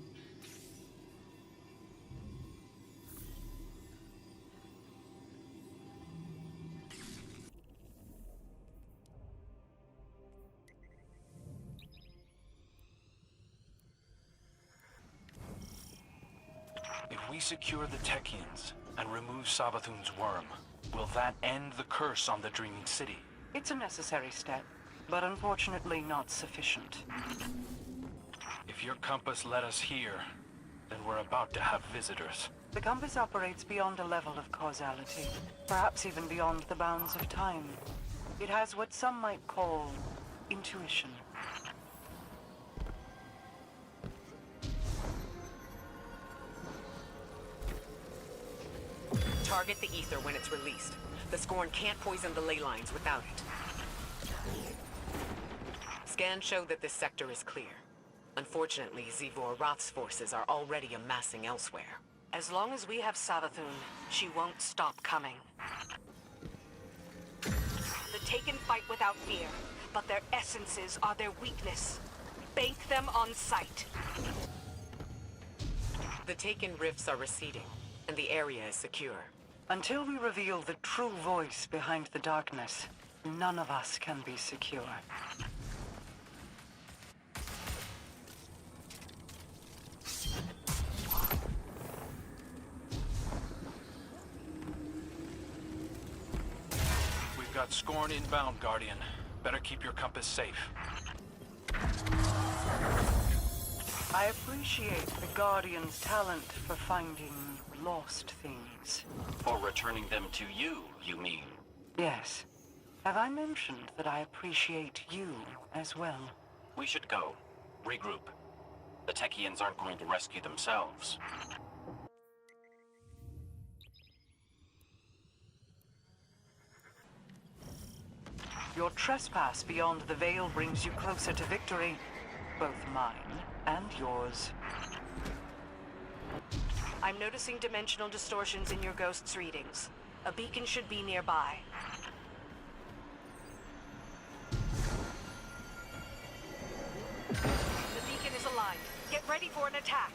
If we secure the Techians and remove Savathun's worm, will that end the curse on the Dreaming City? It's a necessary step, but unfortunately not sufficient. If your compass led us here, then we're about to have visitors. The compass operates beyond a level of causality, perhaps even beyond the bounds of time. It has what some might call intuition. Target the ether when it's released. The Scorn can't poison the ley lines without it. Scans show that this sector is clear. Unfortunately, Zivor Roth's forces are already amassing elsewhere. As long as we have Savathun, she won't stop coming. The Taken fight without fear, but their essences are their weakness. Bank them on sight. The Taken rifts are receding, and the area is secure. Until we reveal the true voice behind the darkness, none of us can be secure. We've got Scorn inbound, Guardian. Better keep your compass safe. I appreciate the Guardian's talent for finding lost things. For returning them to you, you mean? Yes. Have I mentioned that I appreciate you as well? We should go. Regroup. The Techians aren't going to rescue themselves. Your trespass beyond the Veil brings you closer to victory. Both mine and yours. I'm noticing dimensional distortions in your ghost's readings. A beacon should be nearby. The beacon is aligned. Get ready for an attack.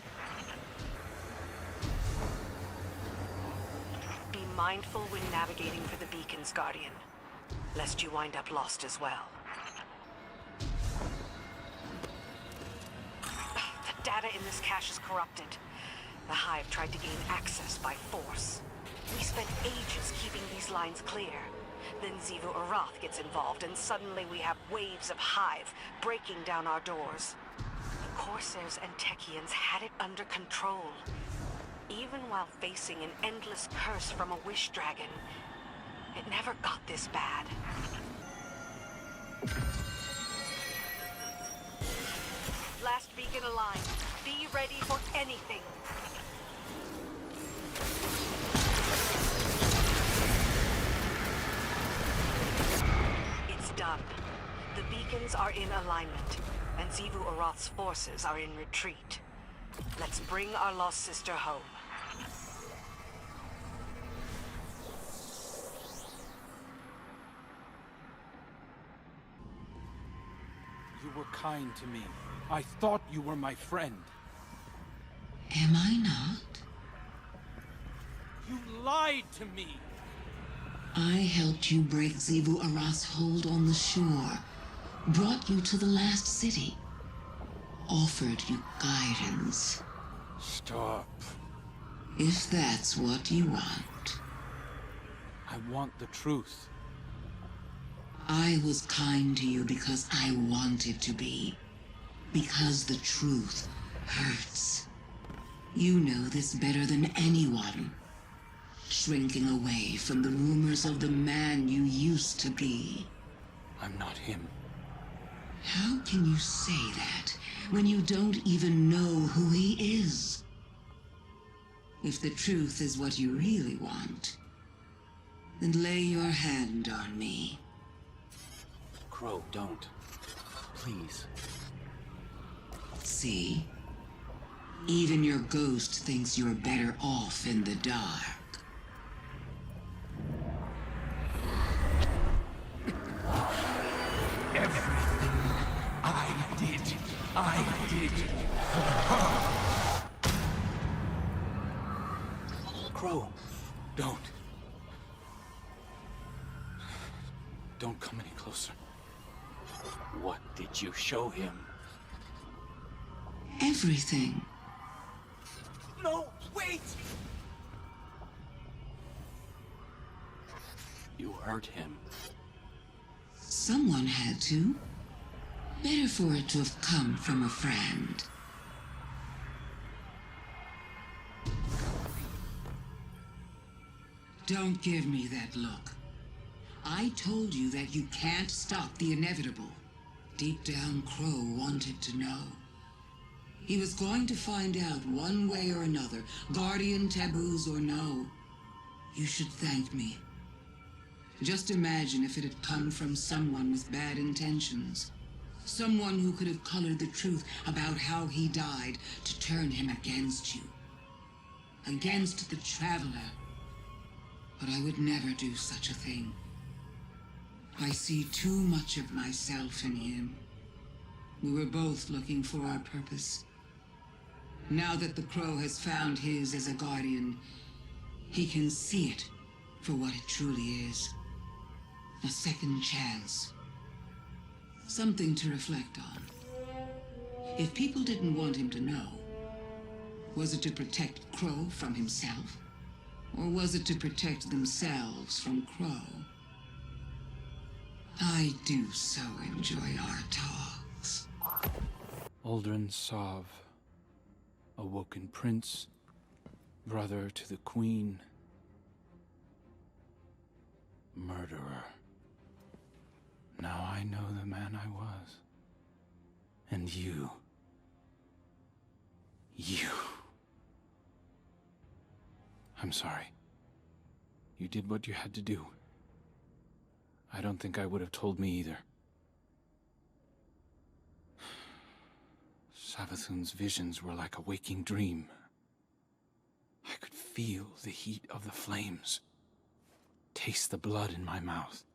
Be mindful when navigating for the beacons, Guardian, lest you wind up lost as well. The data in this cache is corrupted. The Hive tried to gain access by force. We spent ages keeping these lines clear. Then Xivu Arath gets involved, and suddenly we have waves of Hive breaking down our doors. The Corsairs and Techians had it under control. Even while facing an endless curse from a wish dragon, it never got this bad. Last beacon aligned. Be ready for anything. It's done. The beacons are in alignment, and Xivu Arath's forces are in retreat. Let's bring our lost sister home. You were kind to me. I thought you were my friend. Am I not? You lied to me! I helped you break Xivu Arath's hold on the shore, brought you to the last city, offered you guidance. Stop. If that's what you want. I want the truth. I was kind to you because I wanted to be. Because the truth hurts. You know this better than anyone. Shrinking away from the rumors of the man you used to be. I'm not him. How can you say that when you don't even know who he is? If the truth is what you really want, then lay your hand on me. Crow, don't. Please. See? Even your ghost thinks you're better off in the dark. Everything I did. Crow, don't. Don't come any closer. What did you show him? Everything. No, wait! You hurt him. Someone had to. Better for it to have come from a friend. Don't give me that look. I told you that you can't stop the inevitable. Deep down, Crow wanted to know. He was going to find out one way or another, Guardian taboos or no. You should thank me. Just imagine if it had come from someone with bad intentions. Someone who could have colored the truth about how he died to turn him against you. Against the Traveler. But I would never do such a thing. I see too much of myself in him. We were both looking for our purpose. Now that the Crow has found his as a guardian, he can see it for what it truly is. A second chance. Something to reflect on. If people didn't want him to know, was it to protect Crow from himself? Or was it to protect themselves from Crow? I do so enjoy our talks. Uldren Sov, awoken prince, brother to the queen, murderer. Now I know the man I was. And you. I'm sorry. You did what you had to do. I don't think I would have told me either. Savathun's visions were like a waking dream. I could feel the heat of the flames, taste the blood in my mouth.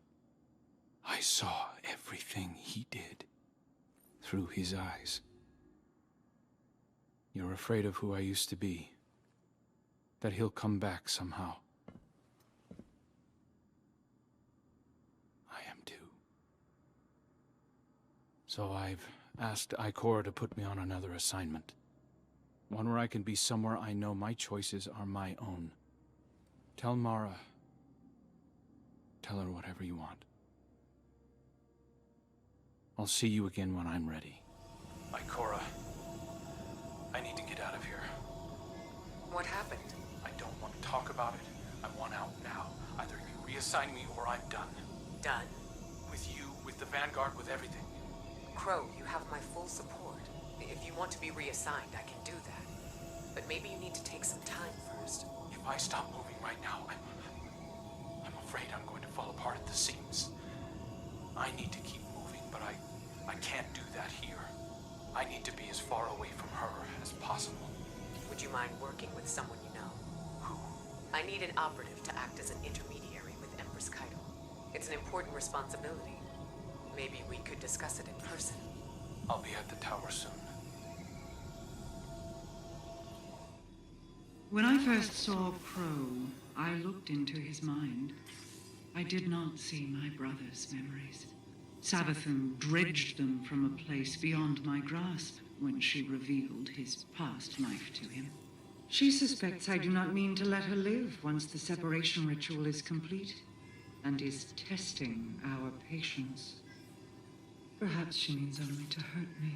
I saw everything he did through his eyes. You're afraid of who I used to be, that he'll come back somehow. I am too. So I've asked Ikora to put me on another assignment. One where I can be somewhere I know my choices are my own. Tell Mara. Tell her whatever you want. I'll see you again when I'm ready. Ikora, I need to get out of here. What happened? I don't want to talk about it. I want out now. Either you reassign me or I'm done. Done? With you, with the Vanguard, with everything. Crow, you have my full support. If you want to be reassigned, I can do that. But maybe you need to take some time first. If I stop moving right now, I'm afraid I'm going to fall apart at the seams. I need to keep moving, but I can't do that here. I need to be as far away from her as possible. Would you mind working with someone you know? Who? I need an operative to act as an intermediary with Empress Keitel. It's an important responsibility. Maybe we could discuss it in person. I'll be at the tower soon. When I first saw Crow, I looked into his mind. I did not see my brother's memories. Savathun dredged them from a place beyond my grasp when she revealed his past life to him. She suspects I do not mean to let her live once the separation ritual is complete, and is testing our patience. Perhaps she means only to hurt me.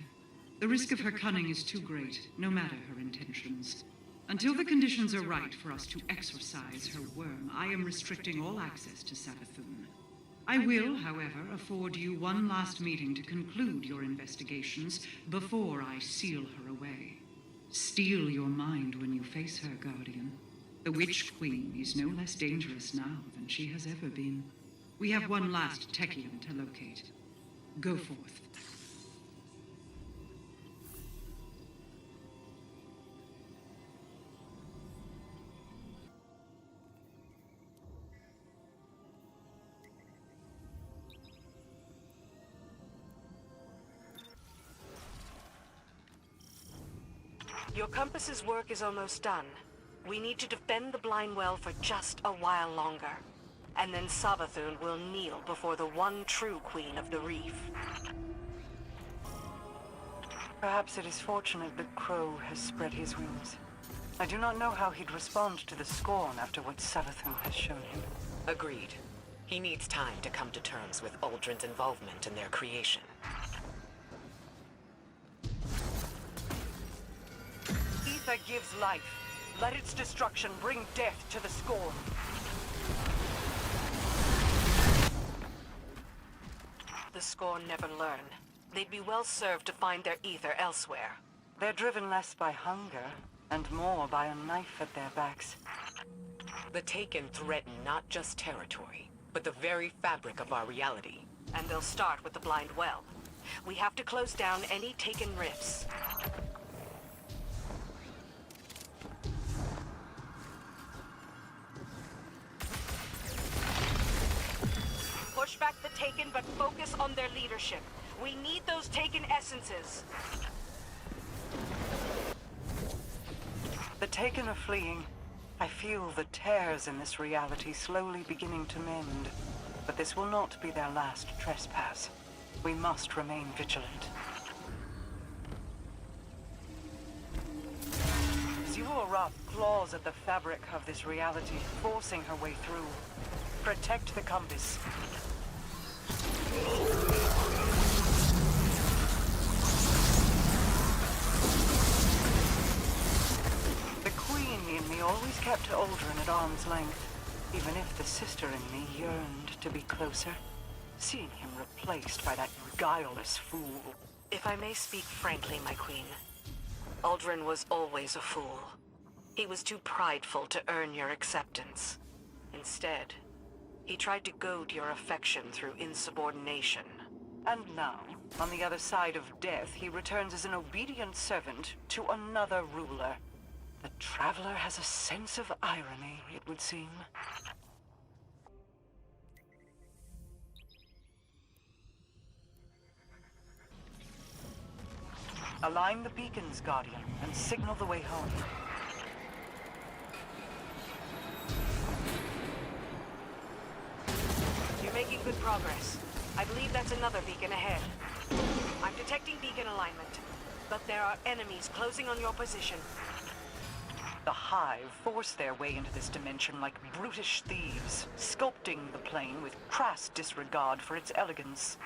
The risk of her cunning is too great, no matter her intentions. Until the conditions are right for us to exorcise her worm, I am restricting all access to Savathun. I will, however, afford you one last meeting to conclude your investigations before I seal her away. Steel your mind when you face her, Guardian. The Witch Queen is no less dangerous now than she has ever been. We have one last Techian to locate. Go forth. Your compass's work is almost done. We need to defend the blind well for just a while longer. And then Savathun will kneel before the one true Queen of the Reef. Perhaps it is fortunate that Crow has spread his wings. I do not know how he'd respond to the scorn after what Savathun has shown him. Agreed. He needs time to come to terms with Uldren's involvement in their creation. Ether gives life. Let its destruction bring death to the scorn. The scorn never learn. They'd be well served to find their ether elsewhere. They're driven less by hunger, and more by a knife at their backs. The Taken threaten not just territory, but the very fabric of our reality. And they'll start with the blind well. We have to close down any taken rifts. Push back the Taken, but focus on their leadership. We need those Taken essences. The Taken are fleeing. I feel the tears in this reality slowly beginning to mend. But this will not be their last trespass. We must remain vigilant. Zura claws at the fabric of this reality, forcing her way through. Protect the compass. The queen in me always kept Aldrin at arm's length, even if the sister in me yearned to be closer. Seeing him replaced by that guileless fool. If I may speak frankly, my queen, Aldrin was always a fool. He was too prideful to earn your acceptance. Instead, he tried to goad your affection through insubordination. And now, on the other side of death, he returns as an obedient servant to another ruler. The Traveler has a sense of irony, it would seem. Align the beacons, Guardian, and signal the way home. You're making good progress. I believe that's another beacon ahead. I'm detecting beacon alignment, but there are enemies closing on your position. The Hive force their way into this dimension like brutish thieves, sculpting the plane with crass disregard for its elegance.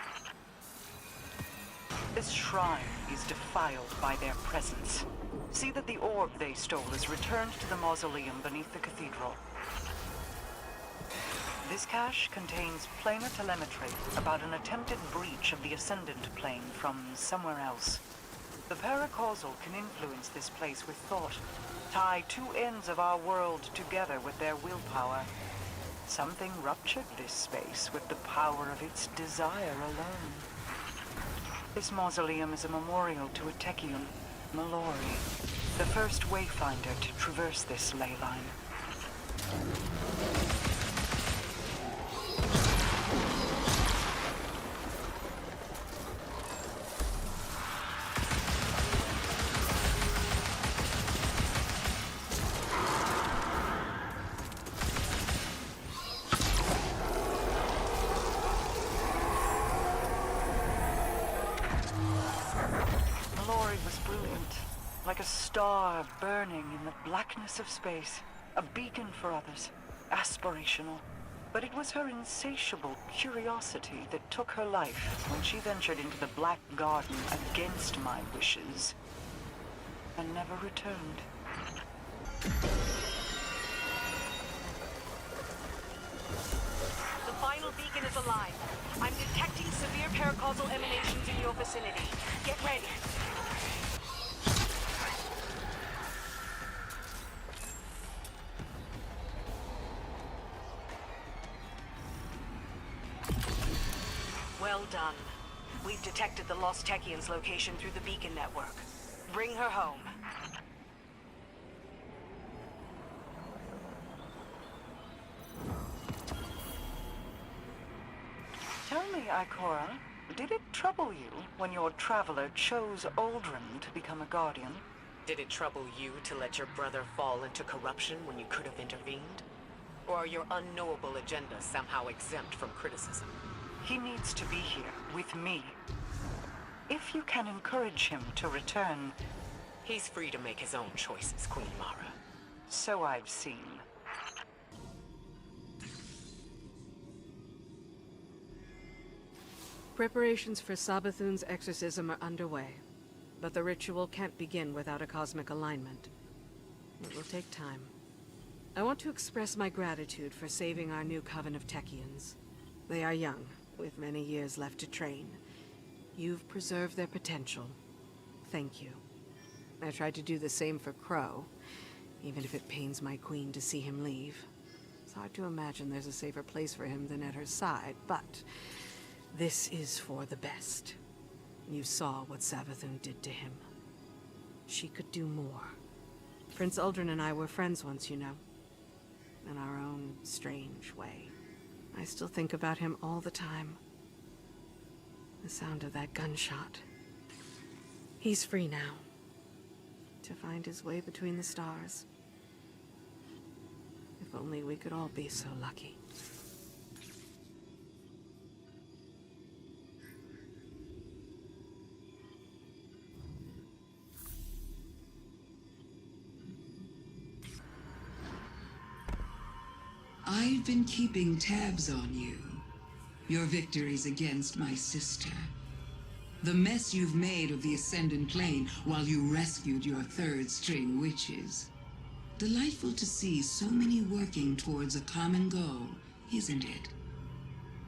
This shrine is defiled by their presence. See that the orb they stole is returned to the mausoleum beneath the cathedral. This cache contains planar telemetry about an attempted breach of the Ascendant plane from somewhere else. The paracausal can influence this place with thought, tie two ends of our world together with their willpower. Something ruptured this space with the power of its desire alone. This mausoleum is a memorial to a Techian, Mallory, the first wayfinder to traverse this ley line. Like a star burning in the blackness of space, a beacon for others, aspirational. But it was her insatiable curiosity that took her life when she ventured into the Black Garden against my wishes, and never returned. The final beacon is aligned. I'm detecting severe paracausal emanations in your vicinity. Get ready. Well done. We've detected the Lost Techian's location through the beacon network. Bring her home. Tell me, Ikora, did it trouble you when your traveler chose Aldrin to become a guardian? Did it trouble you to let your brother fall into corruption when you could have intervened? Or are your unknowable agendas somehow exempt from criticism? He needs to be here, with me. If you can encourage him to return... He's free to make his own choices, Queen Mara. So I've seen. Preparations for Savathun's exorcism are underway, but the ritual can't begin without a cosmic alignment. It will take time. I want to express my gratitude for saving our new coven of Techians. They are young, with many years left to train. You've preserved their potential. Thank you. I tried to do the same for Crow, even if it pains my queen to see him leave. hard to imagine there's a safer place for him than at her side, but this is for the best. You saw what Savathun did to him. She could do more. Prince Uldren and I were friends once, you know. In our own strange way. I still think about him all the time. The sound of that gunshot. He's free now. To find his way between the stars. If only we could all be so lucky. I've been keeping tabs on you. Your victories against my sister. The mess you've made of the Ascendant Plane while you rescued your third-string witches. Delightful to see so many working towards a common goal, isn't it?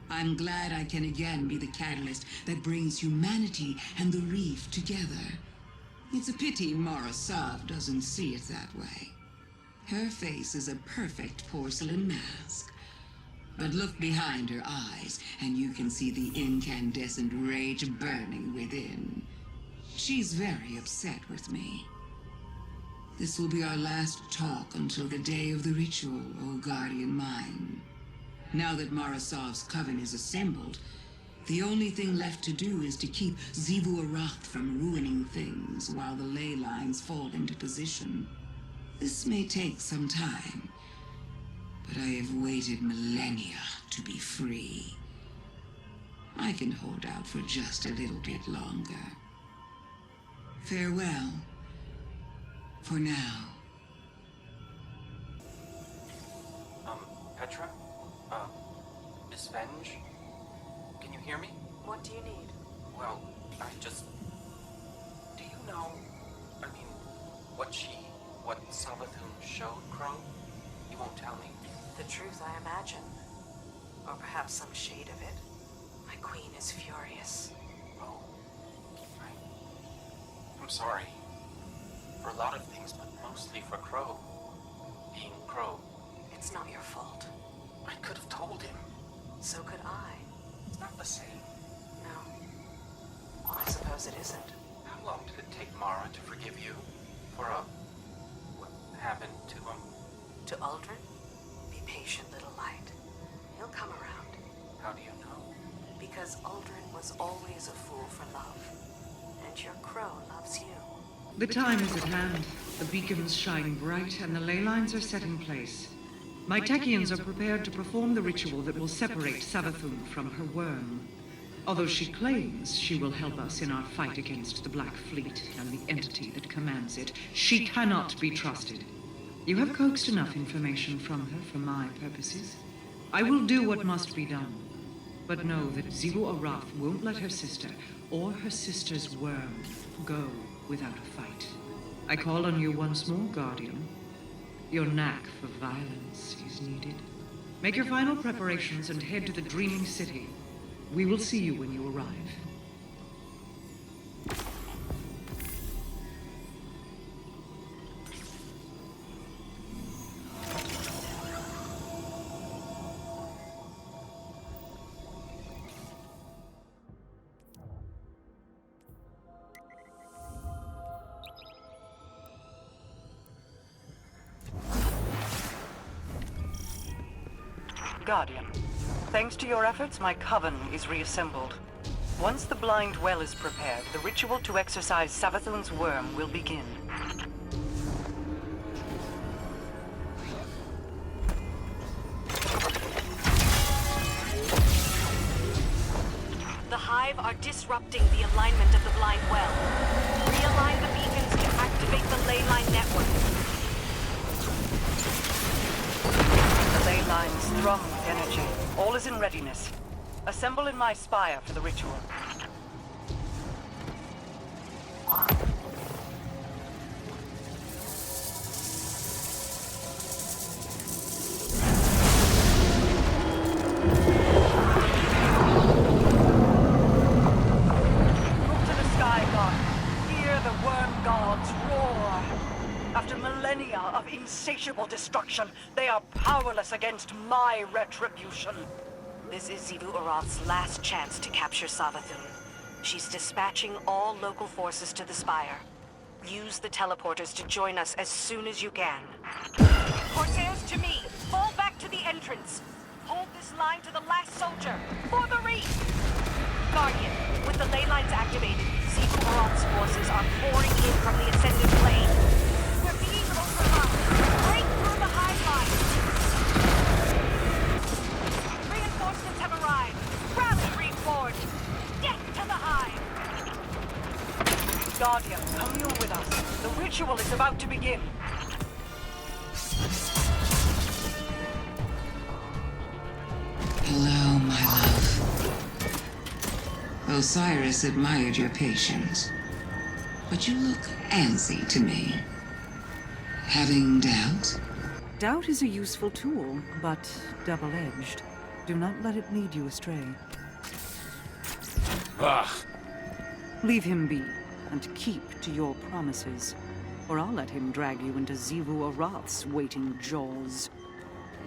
I'm glad I can again be the catalyst that brings humanity and the reef together. It's a pity Mara Sov doesn't see it that way. Her face is a perfect porcelain mask. But look behind her eyes, and you can see the incandescent rage burning within. She's very upset with me. This will be our last talk until the day of the ritual, O Guardian Mine. Now that Marasov's coven is assembled, the only thing left to do is to keep Xivu Arath from ruining things while the ley lines fall into position. This may take some time, but I have waited millennia to be free. I can hold out for just a little bit longer. Farewell. For now. Petra? Miss Venge? Can you hear me? What do you need? Well, do you know, what Savathun showed Crow? You won't tell me. The truth, I imagine. Or perhaps some shade of it. My queen is furious. Oh. I'm sorry. For a lot of things, but mostly for Crow. Being Crow. It's not your fault. I could have told him. So could I. It's not the same. No. Well, I suppose it isn't. How long did it take Mara to forgive you? For what happened to him? To Uldren? Be patient, little light. He'll come around. How do you know? Because Uldren was always a fool for love. And your crow loves you. The time is at hand. The beacons shine bright and the ley lines are set in place. My Techians are prepared to perform the ritual that will separate Savathun from her worm. Although she claims she will help us in our fight against the Black Fleet and the entity that commands it, she cannot be trusted. You have coaxed enough information from her for my purposes. I will do what must be done. But know that Xivu Arath won't let her sister, or her sister's worm, go without a fight. I call on you once more, Guardian. Your knack for violence is needed. Make your final preparations and head to the Dreaming City. We will see you when you arrive. Guardian, thanks to your efforts, my coven is reassembled. Once the blind well is prepared, the ritual to exorcise Savathun's worm will begin. The Hive are disrupting the alignment of the blind well. Realign the beacons to activate the ley line network. The ley lines thrum with energy. All is in readiness. Assemble in my spire for the ritual. Look to the sky, God. Hear the worm gods roar. After millennia of insatiable destruction, they are powerless against my retribution. This is Xivu Arath's last chance to capture Savathun. She's dispatching all local forces to the Spire. Use the teleporters to join us as soon as you can. Corsairs to me! Fall back to the entrance! Hold this line to the last soldier! For the reef! Guardian, with the ley lines activated, Xivu Arath's forces are pouring in from the Ascended Plane. We're being overrun! Break through the hive line! Reinforcements have arrived! Rally, Reef Ward! Get to the hive! Guardian, commune with us. The ritual is about to begin. Hello, my love. Osiris admired your patience, but you look antsy to me. Having doubt? Doubt is a useful tool, but double-edged. Do not let it lead you astray. Ah! Leave him be, and keep to your promises, or I'll let him drag you into Xivu Arath's waiting jaws.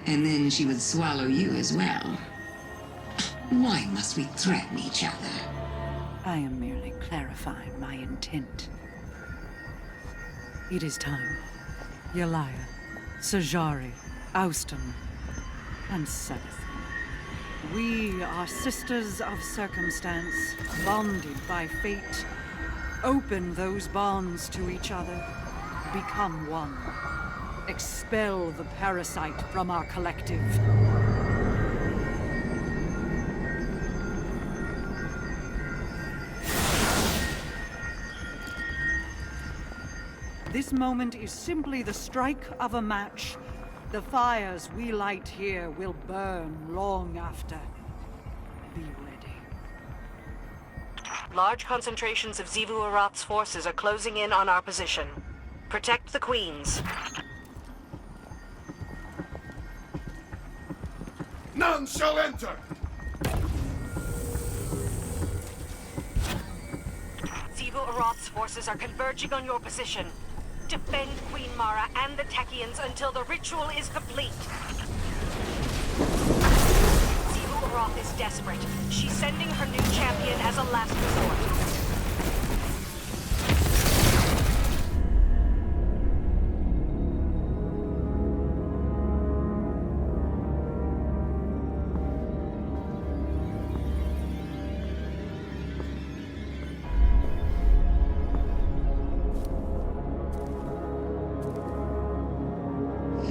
And then she would swallow you as well. Why must we threaten each other? I am merely clarifying my intent. It is time. Yalaya, Sajari, Austin, and Savathun. We are sisters of circumstance, bonded by fate. Open those bonds to each other. Become one. Expel the parasite from our collective. This moment is simply the strike of a match. The fires we light here will burn long after. Be ready. Large concentrations of Xivu Arath's forces are closing in on our position. Protect the Queens. None shall enter! Xivu Arath's forces are converging on your position. Defend Queen Mara and the Techians until the ritual is complete. Xivu Arath is desperate. She's sending her new champion as a last resort.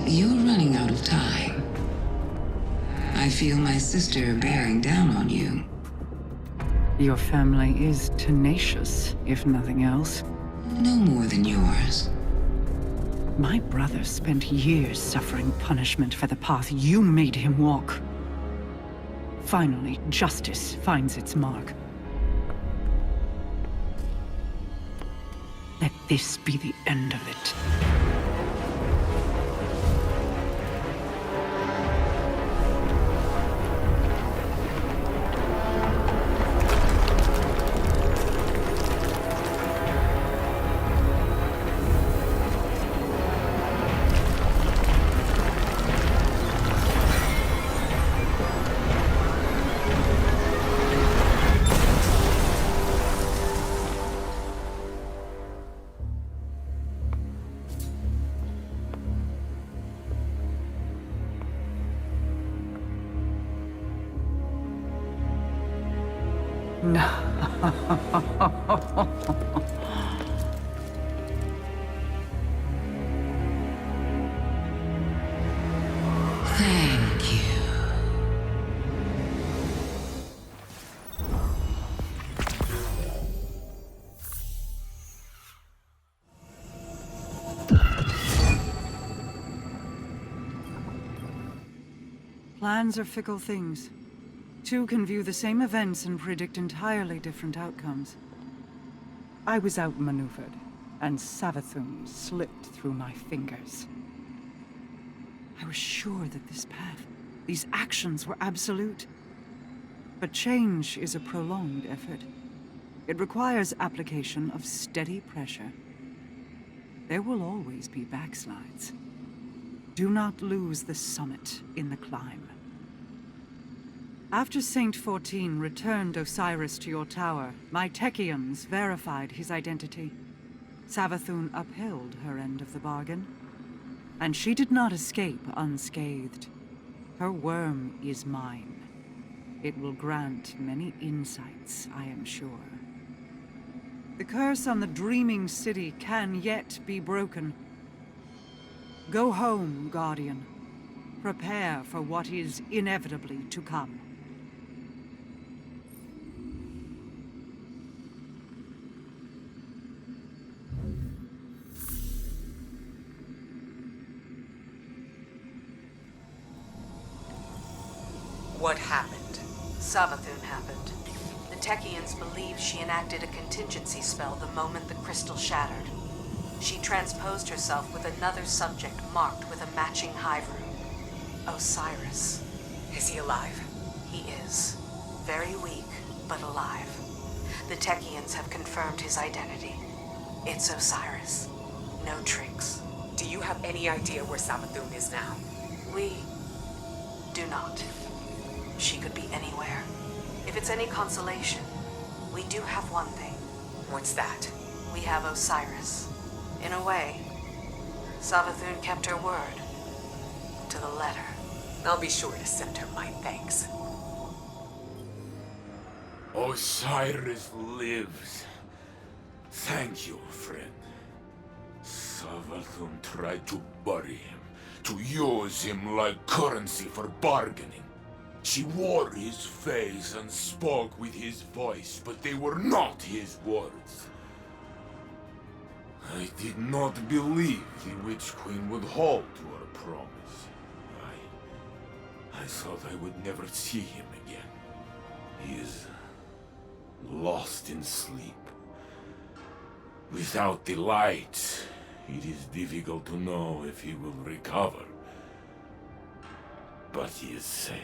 You're running out of time. I feel my sister bearing down on you. Your family is tenacious, if nothing else. No more than yours. My brother spent years suffering punishment for the path you made him walk. Finally, justice finds its mark. Let this be the end of it. Thank you. Plans are fickle things. Two can view the same events and predict entirely different outcomes. I was outmaneuvered, and Savathun slipped through my fingers. I was sure that this path, these actions were absolute. But change is a prolonged effort. It requires application of steady pressure. There will always be backslides. Do not lose the summit in the climb. After Saint 14 returned Osiris to your tower, my Techians verified his identity. Savathun upheld her end of the bargain, and she did not escape unscathed. Her worm is mine. It will grant many insights, I am sure. The curse on the Dreaming City can yet be broken. Go home, Guardian. Prepare for what is inevitably to come. What happened? Savathun happened. The Techians believe she enacted a contingency spell the moment the crystal shattered. She transposed herself with another subject marked with a matching hive rune. Osiris. Is he alive? He is. Very weak, but alive. The Techians have confirmed his identity. It's Osiris. No tricks. Do you have any idea where Savathun is now? We do not. She could be anywhere. If it's any consolation, we do have one thing. What's that? We have Osiris. In a way, Savathun kept her word. To the letter. I'll be sure to send her my thanks. Osiris lives. Thank you, friend. Savathun tried to bury him, to use him like currency for bargaining. She wore his face and spoke with his voice, but they were not his words. I did not believe the Witch Queen would hold to her promise. I thought I would never see him again. He is lost in sleep. Without the light, it is difficult to know if he will recover. But he is safe.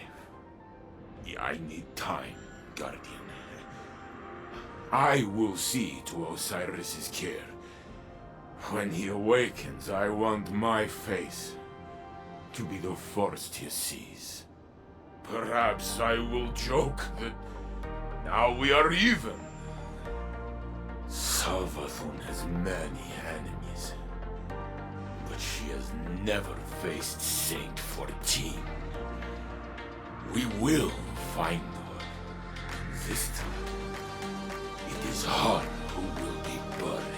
I need time, Guardian. I will see to Osiris's care. When he awakens, I want my face to be the first he sees. Perhaps I will joke that now we are even. Savathun has many enemies, but she has never faced Saint 14. We will find her. This time, it is her who will be buried.